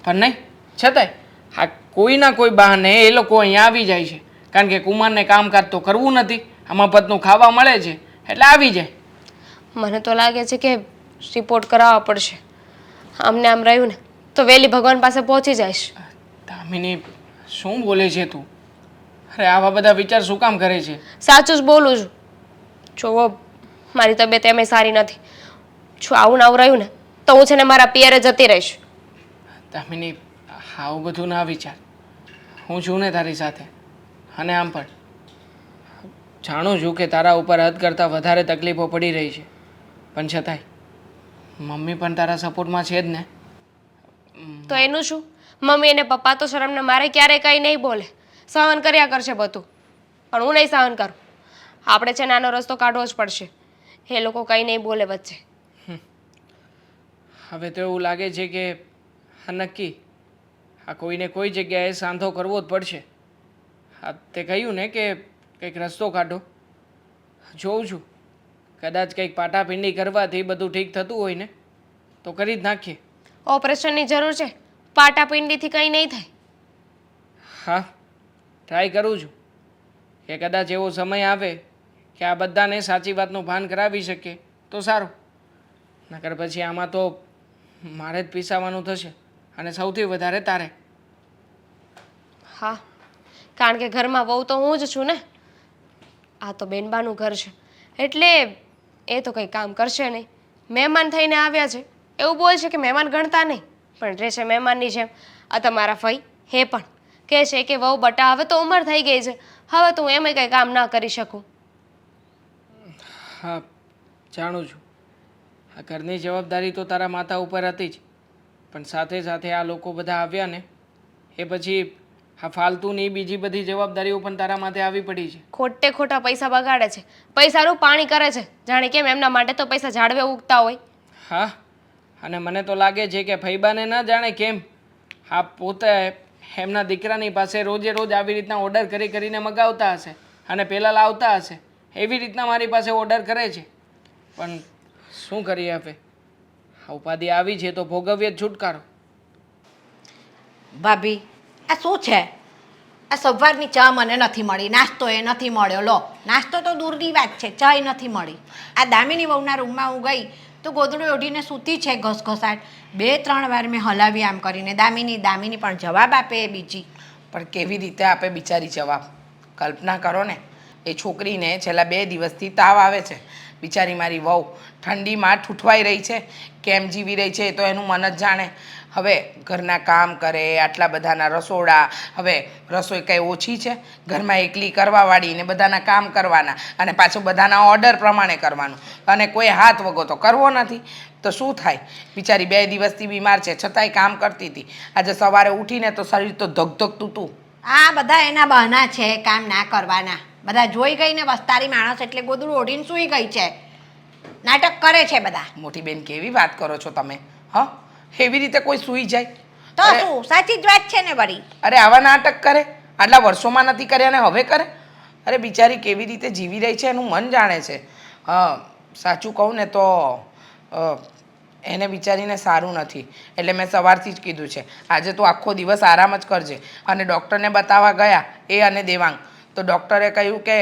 પણ નહીં, છતાંય હા કોઈના કોઈ બહાને એ લોકો અહીંયા આવી જાય છે. કારણ કે કુમારને કામકાજ તો કરવું નથી, આ મફતનું ખાવા મળે છે એટલે આવી જાય. મને તો લાગે છે કે રિપોર્ટ કરાવવા પડશે. આમને આમ રહ્યું ને તો વહેલી ભગવાન પાસે પહોંચી જઈશ. દામિની, શું બોલે છે તું? અરે આવા બધા વિચાર શું કામ કરે છે? સાચું જ બોલું છું. જુઓ, મારી તબિયત એમ સારી નથી. જો આવું આવું રહ્યું ને તો હું છે ને મારા પિયરે જતી રહીશ. દામિની, આવું બધું ના વિચાર. હું છું ને તારી સાથે. અને આમ પણ જાણું છું કે તારા ઉપર હદ કરતાં વધારે તકલીફો પડી રહી છે, પણ છતાંય મમ્મી પણ તારા સપોર્ટમાં છે જ ને. તો એનું શું? મમ્મી અને પપ્પા તો શરમને મારે ક્યારેય કંઈ નહીં બોલે, સહન કર્યા કરશે બધું. પણ હું નહીં સહન કરું. આપણે છે નાનો રસ્તો કાઢવો જ પડશે. એ લોકો કંઈ નહીં બોલે વચ્ચે. હવે તો એવું લાગે છે કે હા નક્કી આ કોઈને કોઈ જગ્યાએ સાંધો કરવો જ પડશે. હા, તે કહ્યું ને કે કંઈક રસ્તો કાઢો. જોઉં છું, કદાચ કંઈક પાટાપિંડી કરવાથી બધું ઠીક થતું હોય ને તો કરી જ નાખીએ. ઓપરેશનની જરૂર છે, પાટાપિંડીથી કંઈ નહીં થાય. હા, ટ્રાય કરું છું કે કદાચ એવો સમય આવે કે આ બધાને સાચી વાતનું ભાન કરાવી શકીએ તો સારું, નકર પછી આમાં તો મારે જ પીસાવાનું થશે, અને સૌથી વધારે તારે. હા, કારણ કે ઘરમાં વહુ તો હું જ છું ને. આ તો બેનબાનું ઘર છે એટલે એ તો કંઈ કામ કરશે નહીં. મહેમાન થઈને આવ્યા છે એવું બોલ છે કે મહેમાન ગણતા નહીં, પણ રહે છે મહેમાનની જેમ. આ તમારા ફઈ હે પણ કહે છે કે વહુ બટા હવે તો ઉંમર થઈ ગઈ છે, હવે તો હું એમાંય કંઈ કામ ના કરી શકું. હા, જાણું છું. આ ઘરની જવાબદારી તો તારા માથા ઉપર હતી જ, પણ સાથે સાથે આ લોકો બધા આવ્યા ને એ પછી આ ફાલતુની બીજી બધી જવાબદારીઓ પણ તારા માથે આવી પડી છે. ખોટે ખોટા પૈસા બગાડે છે, પૈસાનું પાણી કરે છે, જાણે કેમ એમના માટે તો પૈસા ઝાડવે ઉગતા હોય. હા, અને મને તો લાગે છે કે ફૈબાને ના જાણે કેમ આ પોતે એમના દીકરાની પાસે રોજે રોજ આવી રીતના ઓર્ડર કરી કરીને મગાવતા હશે અને પહેલાં લાવતા હશે, એવી રીતના મારી પાસે ઓર્ડર કરે છે. પણ શું કરીએ હવે, આ ઉપાધિ આવી છે તો ભોગવીએ જ છુટકારો. ભાભી આ શું છે? આ સવારની ચા મને નથી મળી, નાસ્તો એ નથી મળ્યો. લો, નાસ્તો તો દૂરની વાત છે, ચા ય નથી મળી. આ દામિની વહુના રૂમમાં હું ગઈ તો ગોદડું ઓઢીને સૂતી છે ઘસઘસાટ. 2-3 વાર મેં હલાવી આમ કરીને દામિની દામિની, પણ જવાબ આપે એ બીજી. પણ કેવી રીતે આપે બિચારી જવાબ? કલ્પના કરો ને, એ છોકરીને છેલ્લા 2 દિવસથી તાવ આવે છે. બિચારી મારી વહુ ઠંડીમાં ઠૂઠવાઈ રહી છે, કેમ જીવી રહી છે એ તો એનું મન જ જાણે. હવે ઘરના કામ કરે, આટલા બધાના રસોડા, હવે રસોઈ કંઈ ઓછી છે? ઘરમાં એકલી કરવાવાળી ને બધાના કામ કરવાના, અને પાછું બધાના ઓર્ડર પ્રમાણે કરવાનું, અને કોઈ હાથ વગો તો કરવો નથી. તો શું થાય? બિચારી 2 દિવસથી બીમાર છે છતાંય કામ કરતી હતી. આજે સવારે ઉઠીને તો શરીર તો ધગધગતું હતું. આ બધા એના બહાના છે કામ ના કરવાના. બધા જોઈ ગઈ ને વસ્તારી માણસ એટલે ગોદડું ઓઢીને સૂઈ ગઈ છે. નાટક કરે છે બધા. મોટી બેન કેવી વાત કરો છો તમે? હા, એવી રીતે કોઈ સૂઈ જાય? તો શું, સાચી જ વાત છે ને વળી. અરે આવા નાટક કરે? આટલા વર્ષોમાં નથી કર્યા ને હવે કરે? અરે બિચારી કેવી રીતે જીવી રહી છે એનું મન જાણે છે. સાચું કહું ને તો એને બિચારીને સારું નથી, એટલે મેં સવારથી જ કીધું છે આજે તું આખો દિવસ આરામ જ કરજે. અને ડૉક્ટરને બતાવવા ગયા એ અને દેવાંગ, તો ડૉક્ટરે કહ્યું કે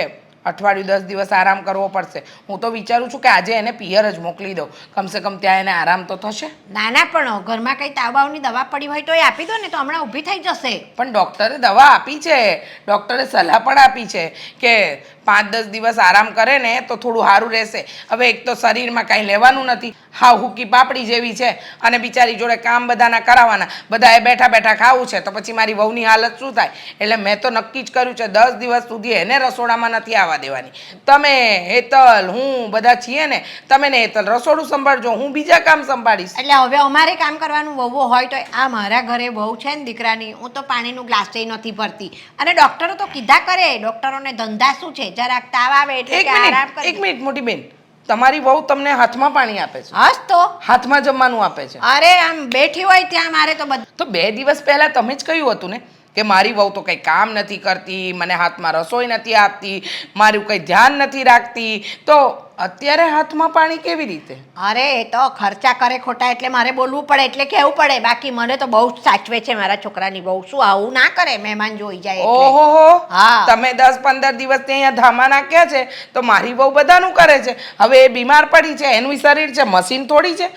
અઠવાડિયું 10 દિવસ આરામ કરવો પડશે. હું તો વિચારું છું કે આજે એને પિયર જ મોકલી દઉં, કમસે કમ ત્યાં એને આરામ તો થશે. નાના પણ ઘરમાં કંઈ તાવની દવા પડી હોય તો એ આપી દો ને, તો હમણાં ઊભી થઈ જશે. પણ ડૉક્ટરે દવા આપી છે, ડૉક્ટરે સલાહ પણ આપી છે કે 5-10 દિવસ આરામ કરે ને તો થોડું સારું રહેશે. હવે એક તો શરીરમાં કાંઈ લેવાનું નથી, હા હુકી પાપડી જેવી છે, અને બિચારી જોડે કામ બધાના કરાવવાના, બધાએ બેઠા બેઠા ખાવું છે, તો પછી મારી વહુની હાલત શું થાય? એટલે મેં તો નક્કી જ કર્યું છે 10 દિવસ સુધી એને રસોડામાં નથી આવવા દેવાની. તમે હેતલ હું બધા છીએ ને, તમે ને હેતલ રસોડું સંભાળજો, હું બીજા કામ સંભાળીશ. એટલે હવે અમારે કામ કરવાનું વહુ હોય તો આ મારા ઘરે વહુ છે ને દીકરાની, હું તો પાણીનું ગ્લાસ નથી ભરતી. અને ડૉક્ટરો તો કીધા કરે, ડૉક્ટરોને ધંધા શું છે, જરાક તાવ આવે એટલે કે આરામ કરે. 1 મિનિટ મોટી બેન, તમારી વહુ તમને હાથમાં પાણી આપે છે? હસ તો હાથમાં જમવાનું આપે છે? અરે આમ બેઠી હોય ત્યાં મારે તો બધું. તો 2 દિવસ પહેલાં તમે જ કહ્યું હતું ને કે મારી વહુ તો કંઈ કામ નથી કરતી, મને હાથમાં રસોઈ નથી આપતી, મારું કંઈ ધ્યાન નથી રાખતી, તો અત્યારે હાથમાં પાણી કેવી રીતે? અરે એ તો ખર્ચા કરે ખોટા એટલે મારે બોલવું પડે એટલે કહેવું પડે. બાકી મને તો બહુ જ સાચવે છે મારા છોકરાની વહુ. શું આવું ના કરે, મહેમાન જોઈ જાય એટલે. ઓહો, હા. તમે 10-15 દિવસથી અહીંયા ધામા નાખ્યા છે તો મારી વહુ બધાનું કરે છે. હવે એ બીમાર પડી છે, એનું શરીર છે, મશીન થોડી છે.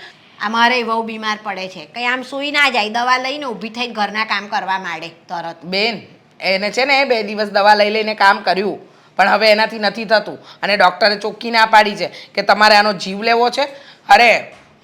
અમારે વહુ બીમાર પડે છે, કંઈ આમ સૂઈ ના જાય, દવા લઈને ઊભી થઈને ઘરના કામ કરવા માંડે તરત. બેન એને છે ને 2 દિવસ દવા લઈ લઈને કામ કર્યું, પણ હવે એનાથી નથી થતું, અને ડૉક્ટરે ચોખ્ખી ના પાડી છે કે તમારે આનો જીવ લેવો છે. અરે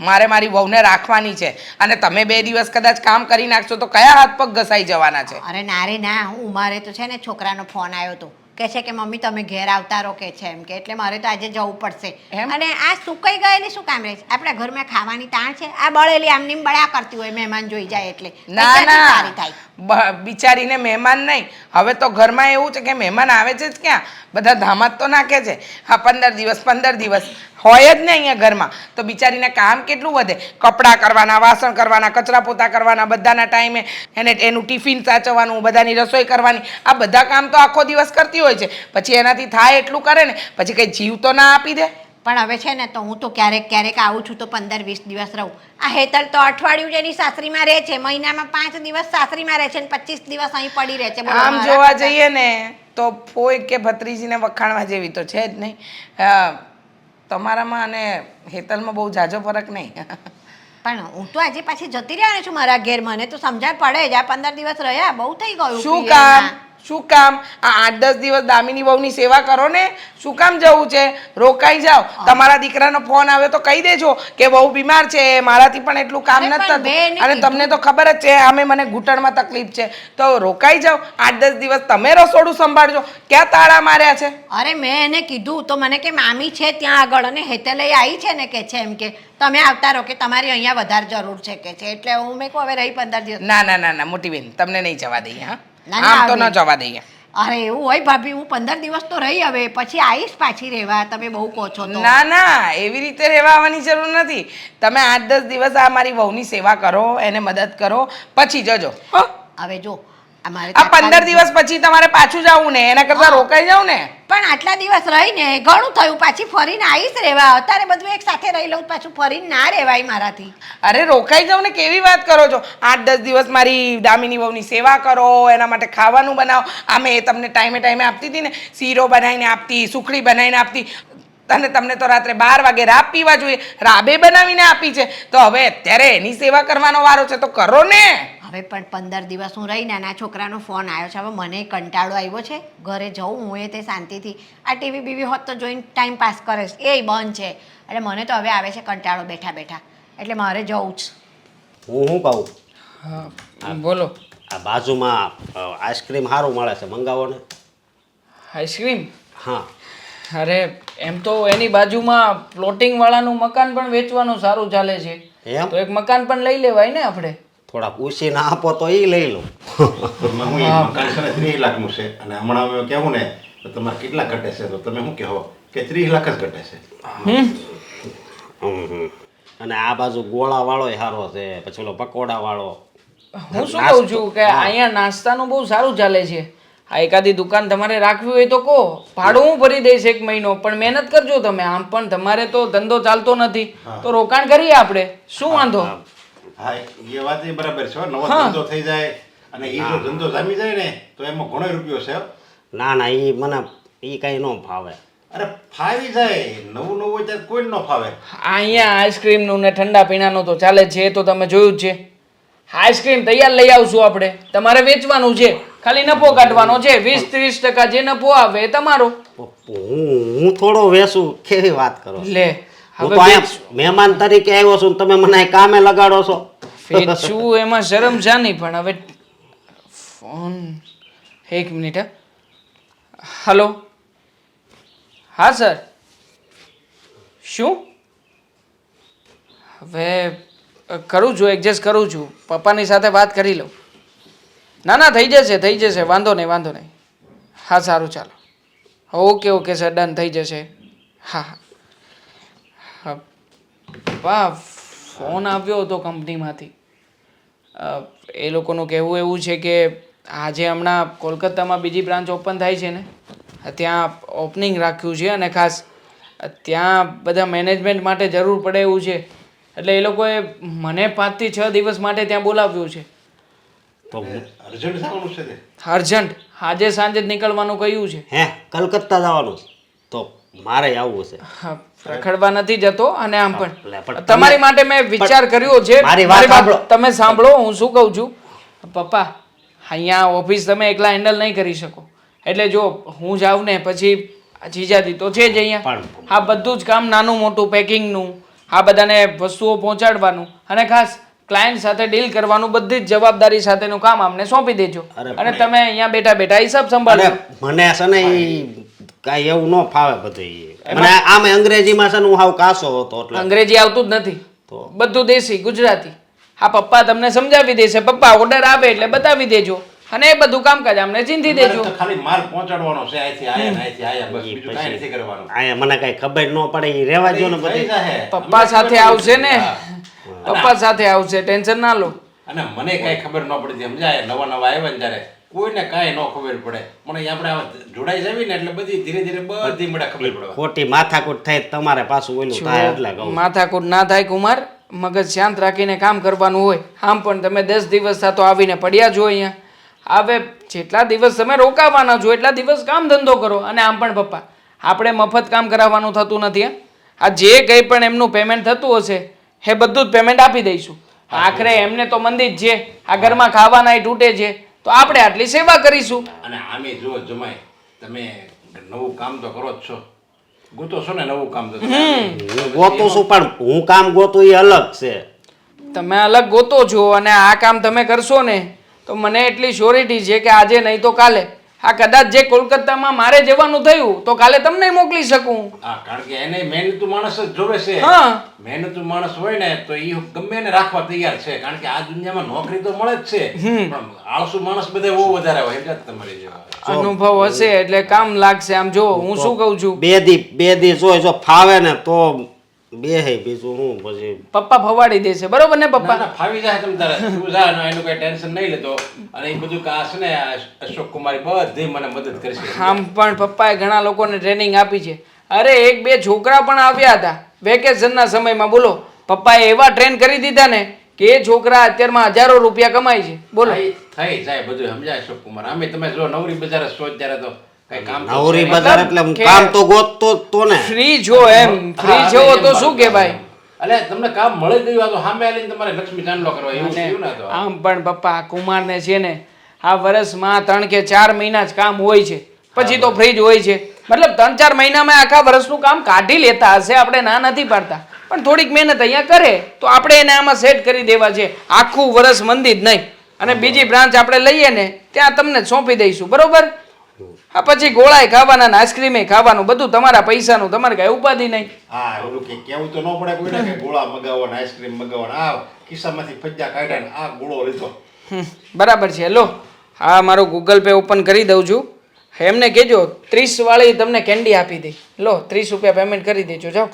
મારે મારી વહુને રાખવાની છે, અને તમે 2 દિવસ કદાચ કામ કરી નાખશો તો કયા હાથ પગ ઘસાઈ જવાના છે? અરે ના રે ના, હું મારે તો છે ને છોકરાનો ફોન આવ્યો હતો, કહે છે કે મમ્મી તમે ઘેર આવતા રહો કે છે એમ કે, એટલે મારે તો આજે જવું પડશે. અને આ સુકાઈ ગયેલી શું કામ રહે છે? આપણા ઘરમાં ખાવાની તાણ છે? આ બળેલી આમની બળ્યા કરતી હોય મહેમાન જોઈ જાય એટલે. ના ના, બિચારીને મહેમાન નહીં, હવે તો ઘરમાં એવું છે કે મહેમાન આવે છે જ ક્યાં, બધા ધામા તો નાખે છે. હા 15 દિવસ હોય જ ને અહીંયા ઘરમાં, તો બિચારીને કામ કેટલું વધે. કપડાં કરવાના, વાસણ કરવાના, કચરા પોતા કરવાના, બધાના ટાઈમે એને એનું ટિફિન સાચવવાનું, બધાની રસોઈ કરવાની, આ બધા કામ તો આખો દિવસ કરતી હોય છે. પછી એનાથી થાય એટલું કરે ને, પછી કંઈ જીવ તો ના આપી દે. પણ હવે છે ને તો હું તો ક્યારેક આવું છું તો 15-20 દિવસ રહું. આ હેતલ તો અઠવાડિયું જેની સાસરીમાં રહે છે, મહિનામાં 5 દિવસ સાસરીમાં રહે છે ને 25 દિવસ અહીં પડી રહે છે. આમ જોવા જઈએ ને તો ફોઈ કે ભત્રીજીને વખાણવા જેવી તો છે જ નહીં. તમારામાં અને હેતલમાં બહુ ઝાઝો ફરક નહીં. પણ હું તો આજે પાછી જતી રહેવાની છું મારા ઘેર. મને તો સમજણ પડે જ આ 15 દિવસ રહ્યા બહુ થઈ ગયું. શું કામ શું કામ આ 8-10 દિવસ દામિની વહુની સેવા કરો ને. શું કામ જવું છે? રોકાઈ જાઓ. તમારા દીકરાનો ફોન આવ્યો તો કહી દેજો કે બહુ બીમાર છે, મારાથી પણ એટલું કામ અરે નથી પણ બેને થતું અને તમને તો ખબર જ છે આમે મને ઘૂંટણમાં તકલીફ છે. તો રોકાઈ જાઓ 8-10 દિવસ. તમે રસોડું સંભાળજો. ક્યાં તાળા માર્યા છે? અરે મેં એને કીધું તો મને કે મામી છે ત્યાં આગળ અને હેતલે આવી છે ને કે છે એમ કે તમે આવતા રહો કે તમારી અહીંયા વધારે જરૂર છે કે છે. એટલે હું મેં કહું હવે રહી 15 દિવસ. ના ના ના ના મોટી બેન, તમને નહીં જવા દઈએ. હા ના, ના, આમ તો ન આવી. જવા દઈએ. અરે એવું હોય ભાભી, હું 15 દિવસ તો રહી હવે પછી આવીશ પાછી રહેવા. તમે બહુ કહો છો તો. ના ના એવી રીતે રહેવા આવવાની જરૂર નથી. તમે 8-10 દિવસ આ મારી વહુની સેવા કરો, એને મદદ કરો, પછી જજો. હો? હવે જો અમારે આ 15 દિવસ પછી તમારે પાછું જવું ને, એના કરતા રોકાઈ જાવ ને. પણ આટલા દિવસ રહીને ઘણું થયું. પાછી ફરીને આવીશ રહેવા. અત્યારે બધું એક સાથે રહી લઉં પાછું ફરીને ના રહેવાય મારાથી. અરે રોકાઈ જાવ ને, કેવી વાત કરો છો? 8-10 દિવસ મારી દામિની વહુની સેવા કરો, એના માટે ખાવાનું બનાવો. આમે એ તમને ટાઈમે ટાઈમે આપતી હતી ને, શીરો બનાવીને આપતી, સુખડી બનાવીને આપતી. અને તમને તો રાત્રે 12 વાગે રાબ પીવા જોઈએ, રાબે બનાવીને આપી છે. તો હવે અત્યારે એની સેવા કરવાનો વારો છે તો કરો ને. હવે પણ 15 દિવસ હું રહી નાના છોકરાનો ફોન આવ્યો છે. હવે મને કંટાળો આવ્યો છે. ઘરે જવું હું એ તે શાંતિથી આ ટીવી બીવી હોત તો જોઈને ટાઈમ પાસ કરે છે, એ બંધ છે. એટલે મને તો હવે આવે છે કંટાળો બેઠા બેઠા. એટલે મારે જવું જ. હું શું કહું, હા બોલો. આ બાજુમાં આઈસ્ક્રીમ સારું મળે છે, મંગાવો ને. આઈસ્ક્રીમ? હા. અરે એમ તો એની બાજુમાં પ્લોટિંગ વાળાનું મકાન પણ વેચવાનું સારું ચાલે છે. એમ તો એક મકાન પણ લઈ લેવાય ને આપણે. થોડા પૂછીને આપો તો એ લઈ લો. મકાન છે ને 30 લાખનું છે અને હમણાં અમે કહેવું ને તો તમારે કેટલા ઘટે છે તો તમે શું કહો કે 30 લાખ જ ઘટે છે. અને આ બાજુ ગોળા વાળો સારો છે, પછી ઓલો પકોડા વાળો. હું શું કહું છું કે અહીંયા નાસ્તાનું બહુ સારું ચાલે છે. આ એકાદી દુકાન તમારે રાખવી હોય તો કહો, ભાડું હું ભરી દઈશ 1 મહિનો. પણ મહેનત કરજો તમે. આમ પણ તમારે તો ધંધો ચાલતો નથી તો રોકાણ કરીએ આપણે. શું વાંધો? હા એ વાત એ બરાબર છે. નવો ધંધો થઈ જાય અને એ જો ધંધો જામી જાય ને તો એમાં ઘણો રૂપિયો છે. ના ના એ મને એ કઈ ન ફાવે. અરે ફાવી જાય, નવું નવું હોય ત્યારે કોઈ ન ફાવે. અહીંયા આઈસ્ક્રીમનું ને ઠંડા પીણાનું તો ચાલે જ છે, એ તો તમે જોયું જ છે. આઈસ્ક્રીમ તૈયાર લઈ આવશું આપણે. તમારે વેચવાનું છે, ખાલી નફો કાઢવાનો છે. 20-30% જે નફો આવે એ તમારો. હું થોડો વેસું, કેવી વાત કરો છો? લે હું હવે તો અહીંયા મહેમાન તરીકે આવ્યો છું ને તમે મને અહીં કામે લગાડો છો. વેચવું એમાં શરમ જાની. પણ હવે ફોન 1 મિનિટ. હલો હા સર. શું? હવે કરું છું, એડજસ્ટ કરું છું. પપ્પાની સાથે વાત કરી લઉં. ના ના થઈ જશે વાંધો નહીં. હા સારું ચાલો. ઓકે સર ડન થઈ જશે. હા હા પપ્પા ફોન આવ્યો હતો કંપનીમાંથી. એ લોકોનું કહેવું એવું છે કે આજે હમણાં કોલકાતામાં બીજી બ્રાન્ચ ઓપન થાય છે ને, ત્યાં ઓપનિંગ રાખ્યું છે અને ખાસ ત્યાં બધા મેનેજમેન્ટ માટે જરૂર પડે એવું છે. એટલે એ લોકોએ મને 5 થી 6 દિવસ માટે ત્યાં બોલાવ્યું છે. તો અર્જન્ટ થવાનું છે તે. અર્જન્ટ આજે સાંજે જ નીકળવાનું કહ્યું છે. હે કલકત્તા જવાનું તો મારે આવવું છે. હા, રખડવા નથી જતો. અને આમ એટલે પણ પણ તમારી માટે મેં વિચાર કર્યો છે. મારી વાત સાંભળો. તમે સાંભળો હું શું કહું છું. પપ્પા અહીંયા ઓફિસ તમે એકલા હેન્ડલ નહીં કરી શકો. એટલે જો હું જાઉં ને પછી જીજાજી તો છે જ અહીંયા. પણ આ બધું જ કામ નાનું મોટું પેકિંગનું, આ બધાને વસ્તુઓ પહોંચાડવાનું અને ખાસ ક્લાયન્ટ સાથે ડીલ કરવાનું, બધી જ જવાબદારી સાથેનું કામ અમને સોંપી દેજો. અરે અને તમે અહીંયા બેઠા બેઠા હિસાબ સંભાળો. અરે મને છે ને ઈ કાંઈ એવું ન ફાવે બધું ઈ. મને આમે અંગ્રેજીમાં છે ને હું હાવ કાસો હતો એટલે અંગ્રેજી આવતું જ નથી, તો બધું દેશી ગુજરાતી. હા પપ્પા તમને સમજાવી દેશે. પપ્પા ઓર્ડર આવે એટલે બતાવી દેજો અને એ બધું કામકાજ અમને ચીંધી તમારે દેજો. તો ખાલી માલ પહોંચાડવાનો છે, અહીંથી આયા ને અહીંથી આયા, બસ બીજું કાંઈ નથી કરવાનું. અહીંયા મને કાંઈ ખબર ન પડે ઈ રહેવા દ્યો ને થઈ બધી. જાહે. પપ્પા સાથે આવશે ને, પપ્પા સાથે આવશે, ટેન્શન ના લો. અને મને કાંઈ ખબર ન પડતી સમજાય. નવા આવ્યા ને ત્યારે કોઈને કાંઈ ન ખબર પડે. પણ અહીંયા આપણે જોડાઈ જવી ને એટલે બધી ધીરે ધીરે બધી મળે ખબર પડવા. ખોટી માથાકૂટ થાય તો તમારે પાછું ઓલું થાય એટલે કહું. માથાકૂટ ના થાય કુમાર, મગજ શાંત રાખીને કામ કરવાનું હોય. આમ પણ તમે 10 દિવસ થતો આવીને પડ્યા છો અહીંયા. હવે જેટલા દિવસ તમે રોકાવાના છો એટલા દિવસ કામ ધંધો કરો. અને આમ પણ પપ્પા આપણે મફત કામ કરાવવાનું થતું નથી. આ જે કંઈ પણ એમનું પેમેન્ટ થતું હશે એ બધું જ પેમેન્ટ આપી દઈશું. આખરે એમને તો મંદી જ છે, આ ઘરમાં ખાવાના તૂટે છે, તો આપણે આટલી સેવા કરીશું. અને આમે જુઓ જમાઈ, તમે નવું કામ તો કરો જ છો, ગોતો છો ને નવું કામ તો. હું ગોતું છું પણ હું કામ ગોતું એ અલગ છે. તમે અલગ ગોતો છો અને આ કામ તમે કરશો ને તો મને એટલી શ્યોરિટી છે કે આજે નહીં તો કાલે આ કદાચ જે કોલકાતામાં મારે જવાનું થયું તો કાલે તમને મોકલી શકું. હા, કારણ કે એને મહેનતુ માણસ જ જોવે છે. હા. મહેનતુ માણસ હોય ને તો એ ગમે એને રાખવા તૈયાર છે, કારણ કે આ દુનિયામાં નોકરી તો મળે જ છે, પણ આળસુ માણસ બધા બહુ વધારે હોય. એટલે જ તમારી જેવા અનુભવ હશે એટલે કામ લાગશે. આમ જો હું શું કહું છું, બે દી જોઈ જો ફાવે ને તો બે બીજું હું પછી પપ્પા ફવાડી દેશે, બરોબર ને ના, પપ્પા? ના, ફાવી જાય તમ તારે. તું જા ને એનું કઈ ટેન્શન નહીં લેતો. અને એ બધું કા છે ને આ અશોક કુમારી બધી મને મદદ કરશે. આમ પણ પપ્પાએ ઘણા લોકોને ટ્રેનિંગ આપી છે. અરે એક બે છોકરા પણ આવ્યા હતા વેકેશનના સમયમાં. બોલો, પપ્પાએ એવા ટ્રેન કરી દીધા ને કે એ છોકરા અત્યારમાં હજારો રૂપિયા કમાય છે. બોલો. થઈ જાય બધું સમજાય અશોક કુમાર. આમે તમે જો નવરી બજાર છો ત્યારે તો કઈ કામ તો નવરી છે. બજાર એટલે હું કામ તો ગોતતો જ તો ને. ફ્રી છો એમ, ફ્રી છો તો શું કહેવાય? અલે તમને કામ મળી ગયું આ તો સામે આવીને તમારે લક્ષ્મી ચાંદલો કરવા એવું થયું ને તો. આમ પણ પપ્પા કુમારને છે ને આ વર્ષમાં 3 કે 4 મહિના જ કામ હોય છે, પછી તો ફ્રી જ હોય છે. મતલબ 3-4 મહિનામાં આખા વર્ષનું કામ કાઢી લેતા હશે, આપણે ના નથી પાડતા, પણ થોડીક મહેનત અહીંયા કરે તો આપણે એને આમાં સેટ કરી દેવા છે. આખું વર્ષ મંદી જ નહીં. અને બીજી બ્રાન્ચ આપણે લઈએ ને ત્યાં તમને સોંપી દઈશું, બરોબર? આ પછી ગોળાય ખાવાના ને આઈસ્ક્રીમે ખાવાનું, બધું તમારા પૈસાનું, તમારે કઈ ઉપાધિ નહીં. હા, ઓલું કે કેવું તો ન પડે કોઈને કે ગોળા મગાવો ને આઈસ્ક્રીમ મગાવો ને આ ખિસ્સામાંથી ફજ્જા કાઢ્યા ને આ ગોળો લીધો. બરાબર છે. લો, હા મારું ગૂગલ પે ઓપન કરી દઉં છું. એમને કહેજો 30 વાળી તમને કેન્ડી આપી દે. લો 30 રૂપિયા પેમેન્ટ કરી દેજો. જાઓ,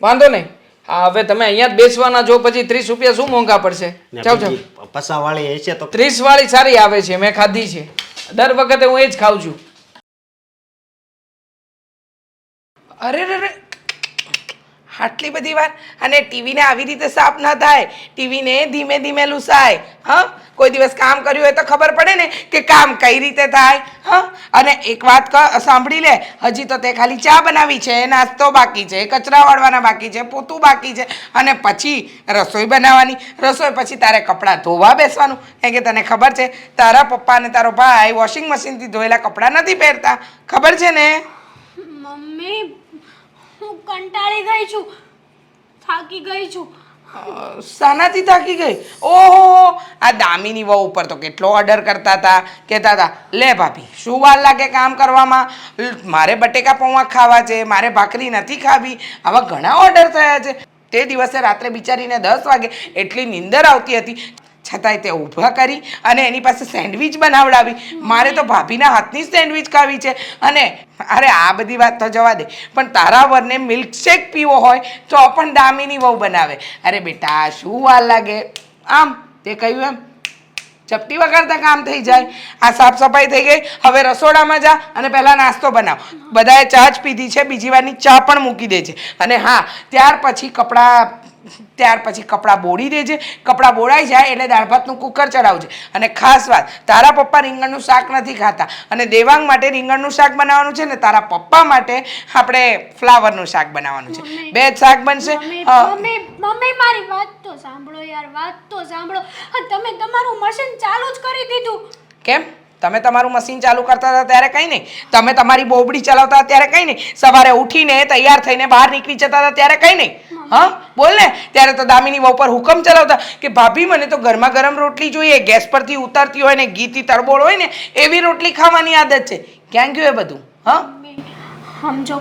વાંધો નહીં. હા, હવે તમે અહીંયા જ બેસવાના છો, પછી 30 રૂપિયા શું મોંઘા પડશે? જાઓ જાઓ. પસાવાળી હશે તો 30 વાળી સારી આવે છે, મેં ખાધી છે દર વખતે, હું એ જ ખાઉં છું. અરે રે, આટલી બધી વાર. અને ટીવીને આવી રીતે સાફ ન થાય, ટીવીને ધીમે ધીમે લૂસાય. હા, કોઈ દિવસ કામ કર્યું હોય તો ખબર પડે ને કે કામ કઈ રીતે થાય. હા, અને એક વાત સાંભળી લે, હજી તો તે ખાલી ચા બનાવી છે, નાસ્તો બાકી છે, કચરા વાળવાના બાકી છે, પોતું બાકી છે, અને પછી રસોઈ બનાવવાની. રસોઈ પછી તારે કપડાં ધોવા બેસવાનું. કેમ કે તને ખબર છે તારા પપ્પા અને તારો ભાઈ વોશિંગ મશીનથી ધોયેલા કપડાં નથી પહેરતા, ખબર છે ને? મમ્મી, હું કંટાળી ગઈ છું, થાકી ગઈ છું. શાનાથી થાકી ગઈ? ઓહો, આ દામિની વહુ ઉપર તો કેટલો ઓર્ડર કરતા હતા, કહેતા હતા લે ભાભી શું વાર લાગે કામ કરવામાં, મારે બટેકા પૌવા ખાવા છે, મારે ભાખરી નથી ખાવી, આવા ઘણા ઓર્ડર થયા છે. તે દિવસે રાત્રે બિચારીને 10 વાગે એટલી નીંદર આવતી હતી, છતાંય તે ઊભા કરી અને એની પાસે સેન્ડવિચ બનાવડાવી. મારે તો ભાભીના હાથની સેન્ડવિચ ખાવી છે. અને અરે આ બધી વાત તો જવા દે, પણ તારા વરને મિલ્કશેક પીવો હોય તો પણ દામિની વહુ બનાવે. અરે બેટા શું વાર લાગે, આમ તે કહ્યું એમ ચપટી વગાડતા કામ થઈ જાય. આ સાફ સફાઈ થઈ ગઈ, હવે રસોડામાં જા અને પહેલાં નાસ્તો બનાવ. બધાએ ચા જ પીધી છે, બીજી વારની ચા પણ મૂકી દે છે. અને હા, ત્યાર પછી કપડાં બોળી દેજે. કપડાં બોળાઈ જાય એટલે દાળ ભાતનું કુકર ચડાવજે. અને ખાસ વાત, તારા પપ્પા રીંગણનું શાક નથી ખાતા, અને દેવાંગ માટે રીંગણનું શાક બનાવવાનું છે ને તારા પપ્પા માટે આપણે ફ્લાવરનું શાક બનાવવાનું છે. 2 જ શાક બનશે. મમ્મી મારી વાત તો સાંભળો યાર, વાત તો સાંભળો. તમે તમારું મશીન ચાલુ જ કરી દીધું. કેમ? તમે તમારું મશીન ચાલુ કરતા હતા ત્યારે કંઈ નહીં, તમે તમારી બોબડી ચલાવતા હતા ત્યારે કંઈ નહીં, સવારે ઉઠીને તૈયાર થઈને બહાર નીકળી જતા હતા ત્યારે કંઈ નહીં. હા બોલ ને, ત્યારે તો દામિની વહુ પર હુકમ ચલાવતા કે ભાભી મને તો ગરમા ગરમ રોટલી જોઈએ, ગેસ પરથી ઉતરતી હોય ને ઘીથી તરબોળ હોય ને એવી રોટલી ખાવાની આદત છે. ક્યાં ગયું એ બધું? હા, સમજો,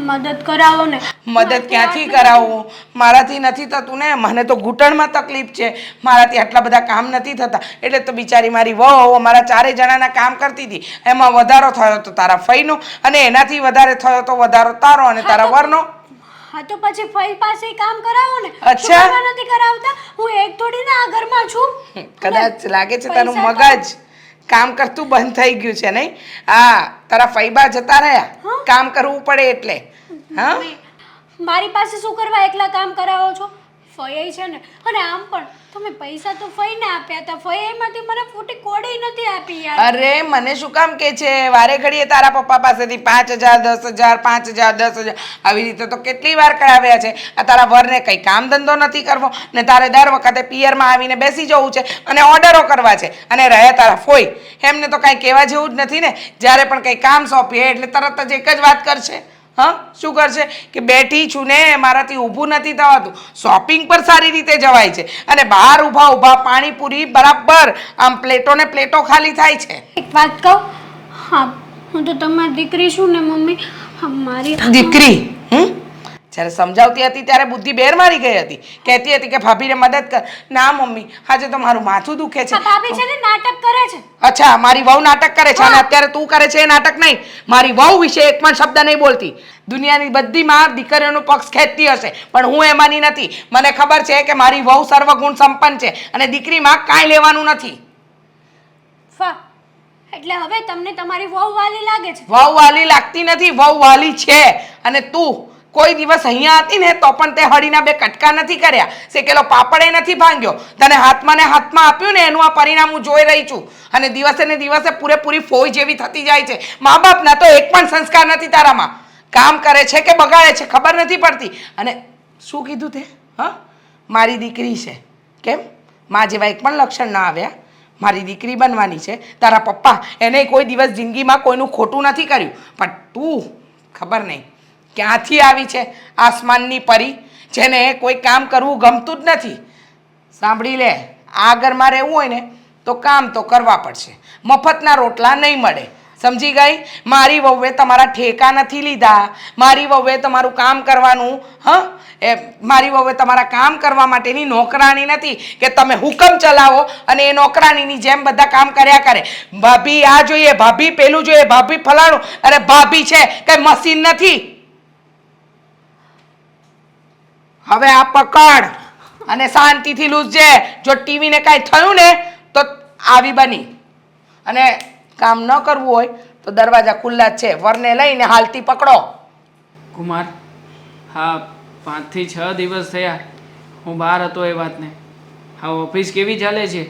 મદદ કરાવો ને. મદદ ક્યાંથી કરાવું? મારાથી નથી થતું ને, મને તો ઘૂંટણમાં તકલીફ છે, મારાથી આટલા બધા કામ નથી થતા. એટલે તો બિચારી મારી વહુ અમારા 4 જણાના કામ કરતી હતી, એમાં વધારો થયો તો તારા ફઈનો, અને એનાથી વધારે થયો તો વધારો તારો અને તારા વરનો. હા તો પછી ફઈ પાસે કામ કરાવો ને. અચ્છા. શું કરવા નથી કરાવતા? હું એક થોડી ના આ ઘરમાં છું. કદાચ લાગે છે તારું મગજ કામ કરતું બંધ થઈ ગયું છે નહીં? હા, તારા ફઈબા જતા રહ્યા કામ કરવું પડે એટલે. હા, મારી પાસે શું કરવા એકલા કામ કરાવો છો? ફઈ છે ને, અને આમ પણ તમે પૈસા તો ફઈને આપ્યા હતા, ફઈ એમાંથી મને ફૂટી કોડી નથી આપી યાર. અરે મને શું કામ કે છે વારે ઘડીએ તારા પપ્પા પાસેથી 5,000 10,000 5,000 10,000 આવી રીતે તો કેટલી વાર કરાવ્યા છે. આ તારા વરને કંઈ કામ ધંધો નથી કરવો ને તારે દર વખતે પિયરમાં આવીને બેસી જવું છે અને ઓર્ડરો કરવા છે. અને રહ્યા તારા ફોઈ, એમને તો કાંઈ કહેવા જેવું જ નથી ને. જ્યારે પણ કંઈ કામ સોંપીએ એટલે તરત જ એક જ વાત કરશે. હા, શું કરશે કે બેઠી છું ને મારાથી ઊભું નથી થવાતું, શોપિંગ પર સારી રીતે જવાય છે અને બહાર ઊભા ઊભા પાણીપુરી બરાબર આમ પ્લેટો ને પ્લેટો ખાલી થાય છે. એક વાત કહું, હા હું તો તમારી દીકરી છું ને મમ્મી, હા મારી દીકરી જ્યારે સમજાવતી હતી ત્યારે બુદ્ધિ બેર મારી ગઈ હતી. કહેતી હતી કે ભાભીને મદદ કર. ના મમ્મી, આજે તો મારું માથું દુખે છે. આ ભાભી છે ને નાટક કરે છે. અચ્છા, મારી વહુ નાટક કરે છે અને અત્યારે તું કરે છે એ નાટક નહીં. મારી વહુ વિશે એક પણ શબ્દ નહીં બોલતી. દુનિયાની બધી માં દીકરીઓનો પક્ષ ખેંચતી હશે પણ હું એમાંની નથી. મને ખબર છે કે મારી વહુ સર્વગુણ સંપન્ન છે અને દીકરીમાં કાંઈ લેવાનું નથી. વાહ, એટલે હવે તમને તમારી વહુ વાલી લાગે છે. વહુ વાલી લાગતી નથી, વહુ વાલી છે. અને તું કોઈ દિવસ અહીંયા હતી ને તો પણ તે હળીના 2 કટકા નથી કર્યા, શેકેલો પાપડે નથી ભાંગ્યો. તને હાથમાં ને હાથમાં આપ્યું ને એનું આ પરિણામ હું જોઈ રહી છું. અને દિવસે ને દિવસે પૂરેપૂરી ફોઈ જેવી થતી જાય છે. મા બાપના તો એક પણ સંસ્કાર નથી તારામાં. કામ કરે છે કે બગાડે છે ખબર નથી પડતી. અને શું કીધું તે? હા, મારી દીકરી છે. કેમ મા જેવા એક પણ લક્ષણ ના આવ્યા? મારી દીકરી બનવાની છે. તારા પપ્પા એને કોઈ દિવસ જિંદગીમાં કોઈનું ખોટું નથી કર્યું, પણ તું ખબર નહીં ક્યાંથી આવી છે આસમાનની પરી, જેને કોઈ કામ કરવું ગમતું જ નથી. સાંભળી લે, આ ઘરમાં રહેવું હોય ને તો કામ તો કરવા પડશે. મફતના રોટલા નહીં મળે, સમજી ગઈ? મારી વહુએ તમારા ઠેકા નથી લીધા. મારી વહુએ તમારું કામ કરવાનું, હા, એ મારી વહુએ તમારા કામ કરવા માટેની નોકરાણી નથી કે તમે હુકમ ચલાવો અને એ નોકરાણીની જેમ બધા કામ કર્યા કરે. ભાભી આ જોઈએ, ભાભી પેલું જોઈએ, ભાભી ફલાણું. અરે ભાભી છે કઈ મશીન નથી. હવે આ પકડ અને શાંતિથી લૂઝજે. જો ટીવીને કાંઈ થયું ને તો આવી બની. અને કામ ન કરવું હોય તો દરવાજા ખુલ્લા જ છે, વરને લઈને હાલતી પકડો. કુમાર, હા 5 થી 6 દિવસ થયા હું બહાર હતો એ વાતને. હા, ઓફિસ કેવી ચાલે છે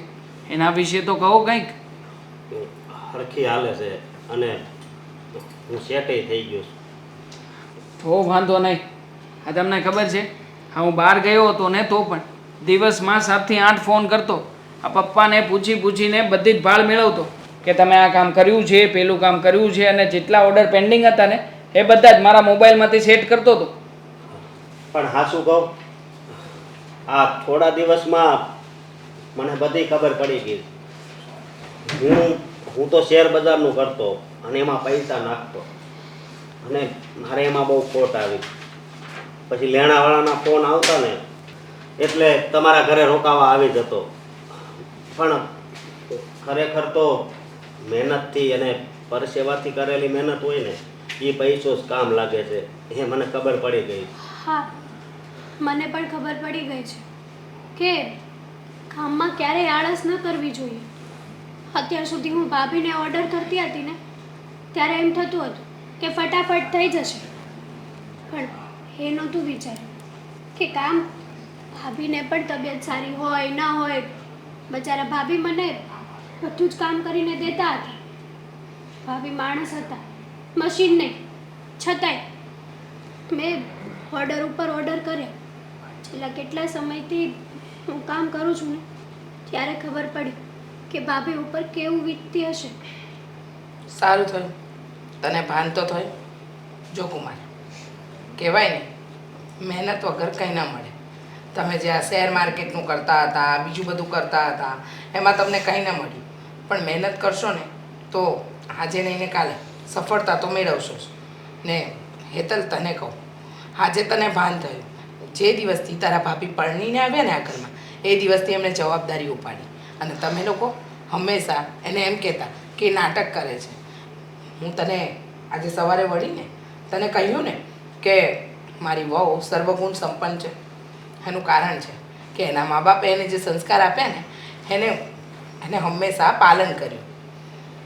એના વિશે તો કહો કંઈક. હરખી હાલે છે અને હું સેટે થઈ ગયો છું. તો વાંધો નહીં. હા, તમને ખબર છે હા હું બહાર ગયો હતો ને તો પણ દિવસમાં 7 થી 8 ફોન કરતો. આ પપ્પાને પૂછીને બધી જ ભાળ મેળવતો કે તમે આ કામ કર્યું છે, પેલું કામ કર્યું છે, અને જેટલા ઓર્ડર પેન્ડિંગ હતા ને એ બધા જ મારા મોબાઈલમાંથી સેટ કરતો હતો. પણ હા શું કહું, આ થોડા દિવસમાં મને બધી ખબર પડી ગઈ. હું તો શેર બજારનું કરતો અને એમાં પૈસા નાખતો અને મારે એમાં બહુ ખોટ આવી. પછી લેણાવાળાના ફોન આવતા ને એટલે તમારા ઘરે રોકાવા આવી જતો. પણ ખરેખર તો મહેનતથી અને પરસેવાથી કરેલી મહેનત હોય ને એ પૈસો જ કામ લાગે છે, એ મને ખબર પડી ગઈ. હા, મને પણ ખબર પડી ગઈ છે કે કામમાં ક્યારેય આળસ ન કરવી જોઈએ. અત્યાર સુધી હું ભાભીને ઓર્ડર કરતી હતી ને ત્યારે એમ થતું હતું કે ફટાફટ થઈ જશે, પણ એ નહોતું વિચાર્યું કે કામ ભાભીને પણ તબિયત સારી હોય ના હોય, બચારા ભાભી મને બધું જ કામ કરીને દેતા હતા. ભાભી માણસ હતા, મશીન નહીં. છતાંય મેં ઓર્ડર ઉપર ઓર્ડર કર્યા. છેલ્લા કેટલા સમયથી હું કામ કરું છું ને ત્યારે ખબર પડી કે ભાભી ઉપર કેવું વીતતી હશે. સારું થયું તને ભાન તો થયું. જો કુમાર, કહેવાય ને મહેનત વગર કંઈ ના મળે. તમે જે આ શેર માર્કેટનું કરતા હતા, બીજું બધું કરતા હતા, એમાં તમને કંઈ ના મળ્યું. પણ મહેનત કરશો ને તો આજે નહીં ને કાલે સફળતા તો મેળવશો જ. ને હેતલ તને કહું, આજે તને ભાન થયું. જે દિવસથી તારા ભાભી પરણીને આવ્યા ને આ ઘરમાં એ દિવસથી એમણે જવાબદારી ઉપાડી. અને તમે લોકો હંમેશા એને એમ કહેતા કે એ નાટક કરે છે. હું તને આજે સવારે વળીને તને કહ્યું ને કે મારી વહુ સર્વગુણ સંપન્ન છે. એનું કારણ છે કે એના મા બાપે એને જે સંસ્કાર આપ્યા ને એને હંમેશા પાલન કર્યું.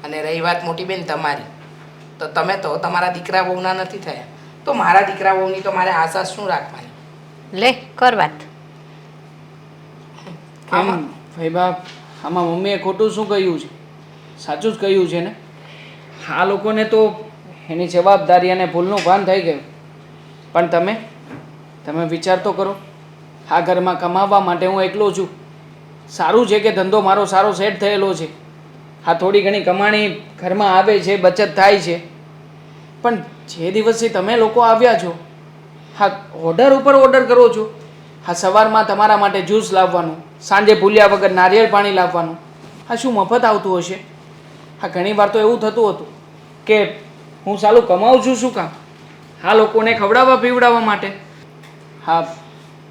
અને રહી વાત મોટી બેન તમારી, તો તમે તો તમારા દીકરા વહુના નથી થયા, તો મારા દીકરા વહુની તો મારે આશા શું રાખવાની? લે કર વાત. કેમ ભાઈ બાપ આમાં મમ્મીએ ખોટું શું કહ્યું છે? સાચું જ કહ્યું છે ને? આ લોકોને તો એની જવાબદારી અને ભૂલનું ભાન થઈ ગયું. પણ તમે વિચાર તો કરો, આ ઘરમાં કમાવા માટે હું એકલો છું. સારું છે કે ધંધો મારો સારો સેટ થયેલો છે. આ થોડી ઘણી કમાણી ઘરમાં આવે છે, બચત થાય છે. પણ જે દિવસથી તમે લોકો આવ્યા છો, હા ઓર્ડર ઉપર ઓર્ડર કરો છો. હા સવારમાં તમારા માટે જ્યુસ લાવવાનું, સાંજે ભૂલ્યા વગર નારિયેળ પાણી લાવવાનું. હા શું મફત આવતું હશે? હા ઘણી વાર તો એવું થતું હતું કે હું સાલું કમાઉં છું શું કામ? આ લોકોને ખવડાવવા પીવડાવવા માટે. હા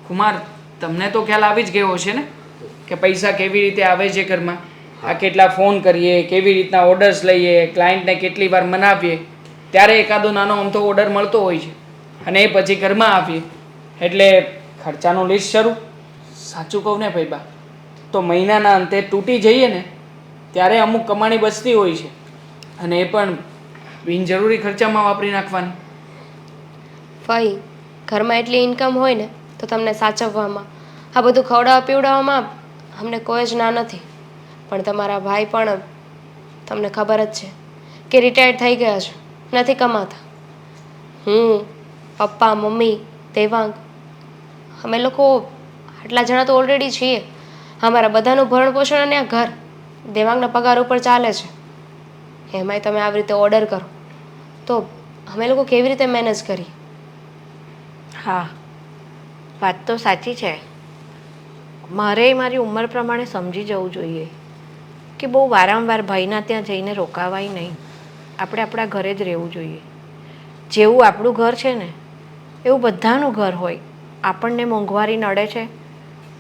કુમાર, તમને તો ખ્યાલ આવી જ ગયો હશે ને કે પૈસા કેવી રીતે આવે છે ઘરમાં. આ કેટલા ફોન કરીએ, કેવી રીતના ઓર્ડર્સ લઈએ, ક્લાયન્ટને કેટલી વાર મનાવીએ, ત્યારે એકાદો નાનો અમથો ઓર્ડર મળતો હોય છે. અને એ પછી ઘરમાં આવીએ એટલે ખર્ચાનું લિસ્ટ શરૂ. સાચું કહું ને ભાઈ બા, તો મહિનાના અંતે તૂટી જઈએ ને ત્યારે અમુક કમાણી બચતી હોય છે, અને એ પણ બિનજરૂરી ખર્ચામાં વાપરી નાખવાની. ભાઈ ઘરમાં એટલી ઇન્કમ હોય ને તો તમને સાચવવામાં, આ બધું ખવડાવવા પીવડાવવામાં અમને કોઈ જ ના નથી. પણ તમારા ભાઈ પણ તમને ખબર જ છે કે રિટાયર્ડ થઈ ગયા છે, નથી કમાતા. હું, પપ્પા, મમ્મી, દેવાંગ, અમે લોકો આટલા જણા તો ઓલરેડી છીએ. અમારા બધાનું ભરણ પોષણ અને આ ઘર દેવાંગના પગાર ઉપર ચાલે છે. એમાંય તમે આવી રીતે ઓર્ડર કરો તો અમે લોકો કેવી રીતે મેનેજ કરીએ? હા, વાત તો સાચી છે. મારે મારી ઉંમર પ્રમાણે સમજી જવું જોઈએ કે બહુ વારંવાર ભાઈના ત્યાં જઈને રોકાવાય નહીં. આપણે આપણા ઘરે જ રહેવું જોઈએ. જેવું આપણું ઘર છે ને એવું બધાનું ઘર હોય. આપણને મોંઘવારી નડે છે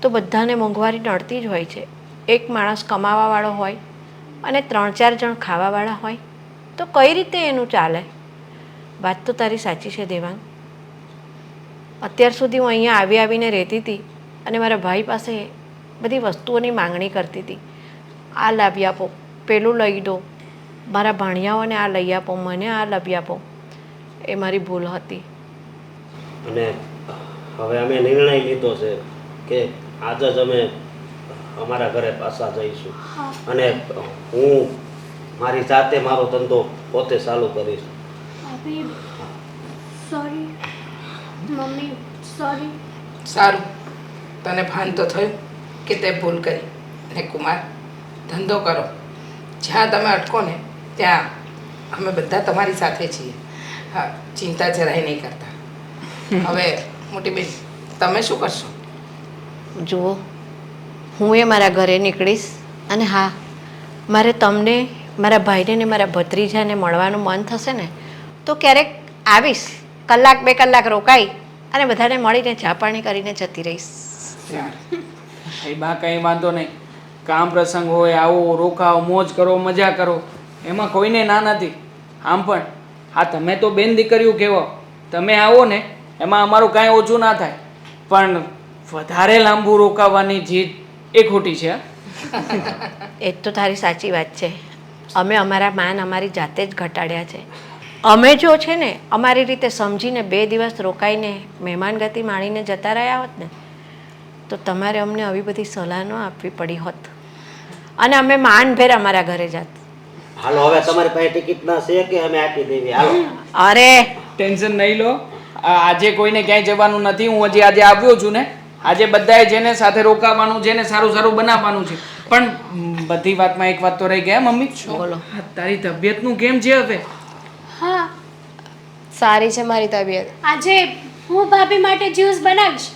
તો બધાને મોંઘવારી નડતી જ હોય છે. એક માણસ કમાવાવાળો હોય અને 3-4 જણ ખાવાવાળા હોય તો કઈ રીતે એનું ચાલે? વાત તો તારી સાચી છે દેવાંગ. અત્યાર સુધી હું અહીંયા આવીને રહેતી હતી અને મારા ભાઈ પાસે બધી વસ્તુઓની માંગણી કરતી હતી. આ લાવી આપો, પેલું લઈ દો, મારા ભાણિયાઓને આ લઈ આપો, મને આ લાવી આપો. એ મારી ભૂલ હતી. અને હવે અમે નિર્ણય લીધો છે કે આજે જ અમે અમારા ઘરે પાછા જઈશું. અને હું મારી જાતે મારો ધંધો પોતે ચાલુ કરીશ. ભાભી સોરી, મમ્મી સોરી. સારું, તને ભાન તો થયું કે તે ભૂલ કરી. અને કુમાર, ધંધો કરો. જ્યાં તમે અટકો ને ત્યાં અમે બધા તમારી સાથે છીએ. હા, ચિંતા જરાય નહીં કરતા. હવે મોટી બેન, તમે શું કરશો? જુઓ, હું એ મારા ઘરે નીકળીશ અને હા, મારે તમને, મારા ભાઈને ને મારા ભત્રીજાને મળવાનું મન થશે ને તો ક્યારેક આવીશ. 1-2 કલાક રોકાઈ અને બધાને મળીને ચા પાણી કરીને જતી રહીશ. એ બા કંઈ વાંધો નહીં. કામ પ્રસંગ હોય આવો, રોકાઓ, મોજ કરો, મજા કરો, એમાં કોઈને ના નથી. આમ પણ હા તમે તો બેન દીકરીઓ કહેવો, તમે આવો ને એમાં અમારું કાંઈ ઓછું ના થાય. પણ વધારે લાંબુ રોકાવાની જીદ એ ખોટી છે. એ તો તારી સાચી વાત છે. અમે અમારા માન અમારી જાતે જ ઘટાડ્યા છે. અમે જો છે ને અમારી રીતે સમજીને 2 દિવસ રોકાઈને મહેમાનગતિ માણીને જતા રહ્યા હોત ને તો તમારે અમને આવી બધી સલાહ ન આપવી પડી હોત અને અમે માનભેર અમારા ઘરે જાત. હાલો હવે તમારી પાસે ટિકિટ ના છે કે અમે આપી દેવી? હાલો. અરે ટેન્શન નહીં લો. આજે કોઈને ક્યાંય જવાનું નથી. હું હજી આજે આવ્યો છું ને, આજે બધાએ જેને સાથે રોકાવાનું છે ને સારું સારું બનાવવાનું છે. પણ બધી વાતમાં એક વાત તો રહી ગયા મમ્મી. બોલો. તારી તબિયતનું કેમ છે હવે? હા, સારી છે મારી તબિયત. આજે હું ભાભી માટે જ્યુસ બનાવીશ.